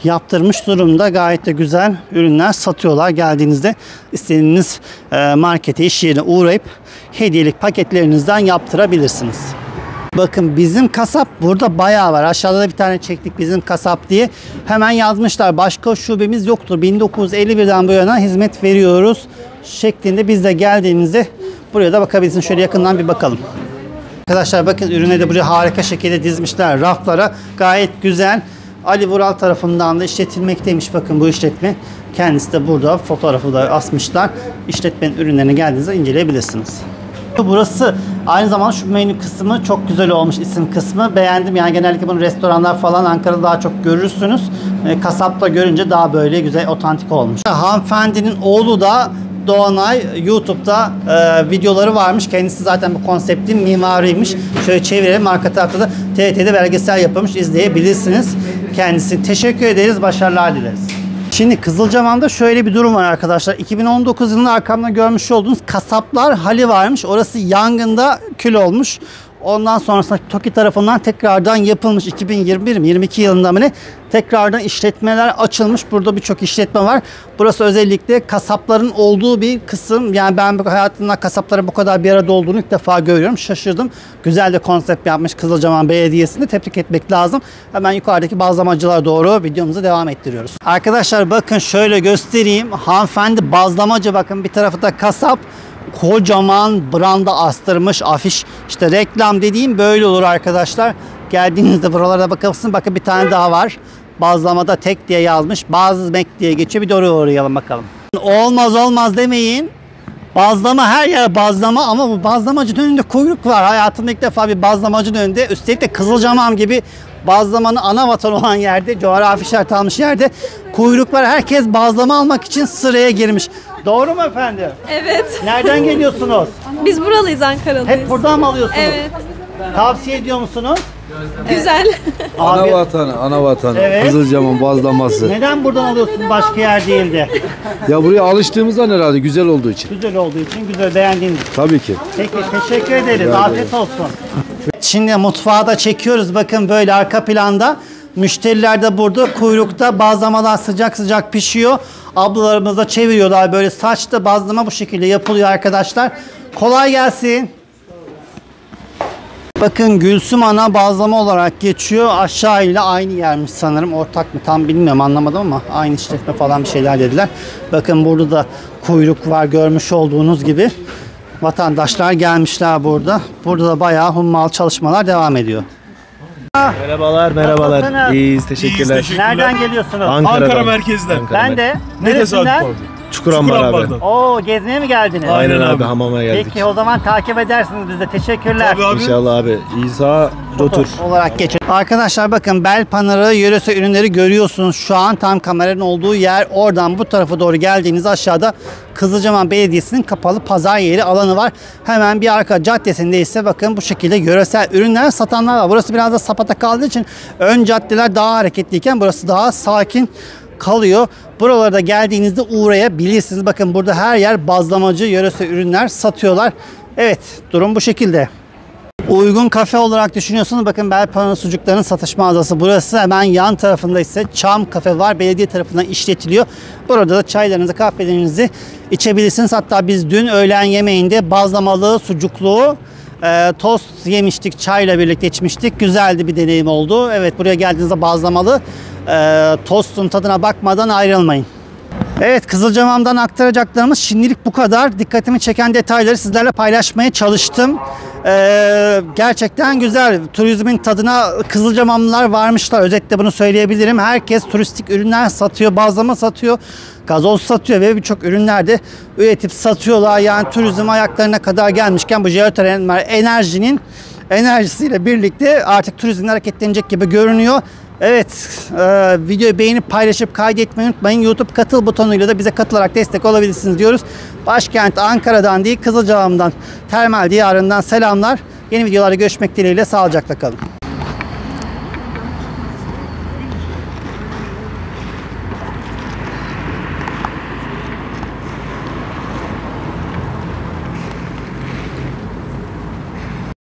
yaptırmış durumda. Gayet de güzel ürünler satıyorlar. Geldiğinizde istediğiniz markete, iş yerine uğrayıp hediyelik paketlerinizden yaptırabilirsiniz. Bakın bizim kasap burada bayağı var. Aşağıda da bir tane çektik bizim kasap diye. Hemen yazmışlar. Başka şubemiz yoktur. 1951'den bu yana hizmet veriyoruz şeklinde. Biz de geldiğimizde buraya da bakabilirsiniz. Şöyle yakından bir bakalım. Arkadaşlar bakın ürüne de buraya harika şekilde dizmişler raflara. Gayet güzel. Ali Vural tarafından da işletilmekteymiş. Bakın bu işletme. Kendisi de burada. Fotoğrafı da asmışlar. İşletmenin ürünlerini geldiğinizde inceleyebilirsiniz. Burası aynı zamanda şu menü kısmı çok güzel olmuş, isim kısmı. Beğendim yani genellikle bunu restoranlar falan Ankara'da daha çok görürsünüz. Kasapta görünce daha böyle güzel, otantik olmuş. Hanımefendinin oğlu da Doğanay YouTube'da videoları varmış. Kendisi zaten bu konseptin mimarıymış. Şöyle çevirelim. Arka tarafta da TRT'de belgesel yapılmış. İzleyebilirsiniz. Kendisine teşekkür ederiz. Başarılar dileriz. Şimdi Kızılcahamam'da şöyle bir durum var arkadaşlar. 2019 yılında arkamda görmüş olduğunuz Kasaplar Hali varmış. Orası yangında kül olmuş. Ondan sonrasında TOKİ tarafından tekrardan yapılmış 2021-22 yılında mı ne? Tekrardan işletmeler açılmış. Burada birçok işletme var. Burası özellikle kasapların olduğu bir kısım. Yani ben hayatımda kasapların bu kadar bir arada olduğunu ilk defa görüyorum. Şaşırdım. Güzel de konsept yapmış Kızılcahamam Belediyesi'ni. Tebrik etmek lazım. Hemen yukarıdaki bazlamacılara doğru videomuzu devam ettiriyoruz. Arkadaşlar bakın şöyle göstereyim. Hanımefendi bazlamacı, bakın bir tarafı da kasap. Kocaman branda astırmış afiş. İşte reklam dediğim böyle olur arkadaşlar. Geldiğinizde buralara bakabilirsiniz. Bakın bir tane daha var. Bazlamada tek diye yazmış. Bazı mek diye geçiyor. Bir de oraya uğrayalım bakalım. Olmaz demeyin. Bazlama, her yer bazlama ama bu bazlamacının önünde kuyruk var. Hayatımda ilk defa bir bazlamacının önünde. Üstelik de Kızılcahamam gibi bazlamanın ana vatanı olan yerde, coğrafi işaret almış yerde kuyruk var. Herkes bazlama almak için sıraya girmiş. Doğru mu efendim? Evet. Nereden geliyorsunuz? Biz buralıyız, Ankaralıyız. Hep buradan mı alıyorsunuz? Evet. Tavsiye ediyor musunuz? Güzel. Ana vatanı. Evet. Kızılcahamam bazlaması. Neden buradan alıyorsunuz, başka yer değil de? Ya buraya alıştığımızdan herhalde, güzel olduğu için. Güzel olduğu için, güzel beğendiğiniz için. Tabii ki. Peki, teşekkür ederiz. Afiyet olsun. Şimdi mutfağı da çekiyoruz. Bakın böyle arka planda. Müşteriler de burada kuyrukta bazlamalar sıcak sıcak pişiyor. Ablalarımız da çeviriyorlar. Böyle saçta bazlama bu şekilde yapılıyor arkadaşlar. Kolay gelsin. Bakın Gülsüm Ana bazlama olarak geçiyor. Aşağı ile aynı yermiş sanırım. Ortak mı tam bilmiyorum, anlamadım ama aynı işletme falan bir şeyler dediler. Bakın burada da kuyruk var, görmüş olduğunuz gibi. Vatandaşlar gelmişler burada. Burada da bayağı hummalı çalışmalar devam ediyor. Merhabalar. Nasılsınız? İyiyiz, teşekkürler. Nereden geliyorsunuz? Ankara'dan. Ankara merkezden. Ben de. Ne tesadüf Neresinden? oldu? Çukurambar abi. Oo, gezmeye mi geldiniz? Aynen abi, hamama geldik. Peki o zaman takip edersiniz bize. Teşekkürler. İnşallah abi. İsa Rotur olarak geçin. Arkadaşlar bakın Belpınarı yöresel ürünleri görüyorsunuz. Şu an tam kameranın olduğu yer, oradan bu tarafa doğru geldiğiniz aşağıda Kızılcahamam Belediyesi'nin kapalı pazar yeri alanı var. Hemen bir arka caddesinde ise bakın bu şekilde yöresel ürünler satanlar var. Burası biraz da sapata kaldığı için ön caddeler daha hareketliyken burası daha sakin kalıyor. Buralarda geldiğinizde uğrayabilirsiniz. Bakın burada her yer bazlamacı yöresel ürünler satıyorlar. Evet, durum bu şekilde. Uygun kafe olarak düşünüyorsanız bakın Belpınarı sucuklarının satış mağazası burası. Hemen yan tarafında ise Çam Kafe var. Belediye tarafından işletiliyor. Burada da çaylarınızı, kahvelerinizi içebilirsiniz. Hatta biz dün öğlen yemeğinde bazlamalı, sucuklu tost yemiştik. Çayla birlikte içmiştik. Güzeldi bir deneyim oldu. Evet, buraya geldiğinizde bazlamalı tostun tadına bakmadan ayrılmayın. Evet, Kızılcahamam'dan aktaracaklarımız şimdilik bu kadar. Dikkatimi çeken detayları sizlerle paylaşmaya çalıştım. Gerçekten güzel. Turizmin tadına Kızılcahamamlılar varmışlar. Özetle bunu söyleyebilirim. Herkes turistik ürünler satıyor, bazlama satıyor, gazoz satıyor ve birçok ürünler de üretip satıyorlar. Yani turizm ayaklarına kadar gelmişken bu jeotermal enerjinin enerjisiyle birlikte artık turizm hareketlenecek gibi görünüyor. Evet, videoyu beğenip paylaşıp kaydetmeyi unutmayın. YouTube katıl butonuyla da bize katılarak destek olabilirsiniz diyoruz. Başkent Ankara'dan değil, Kızılcahamam'dan, termal diyarından selamlar. Yeni videolarda görüşmek dileğiyle, sağlıcakla kalın.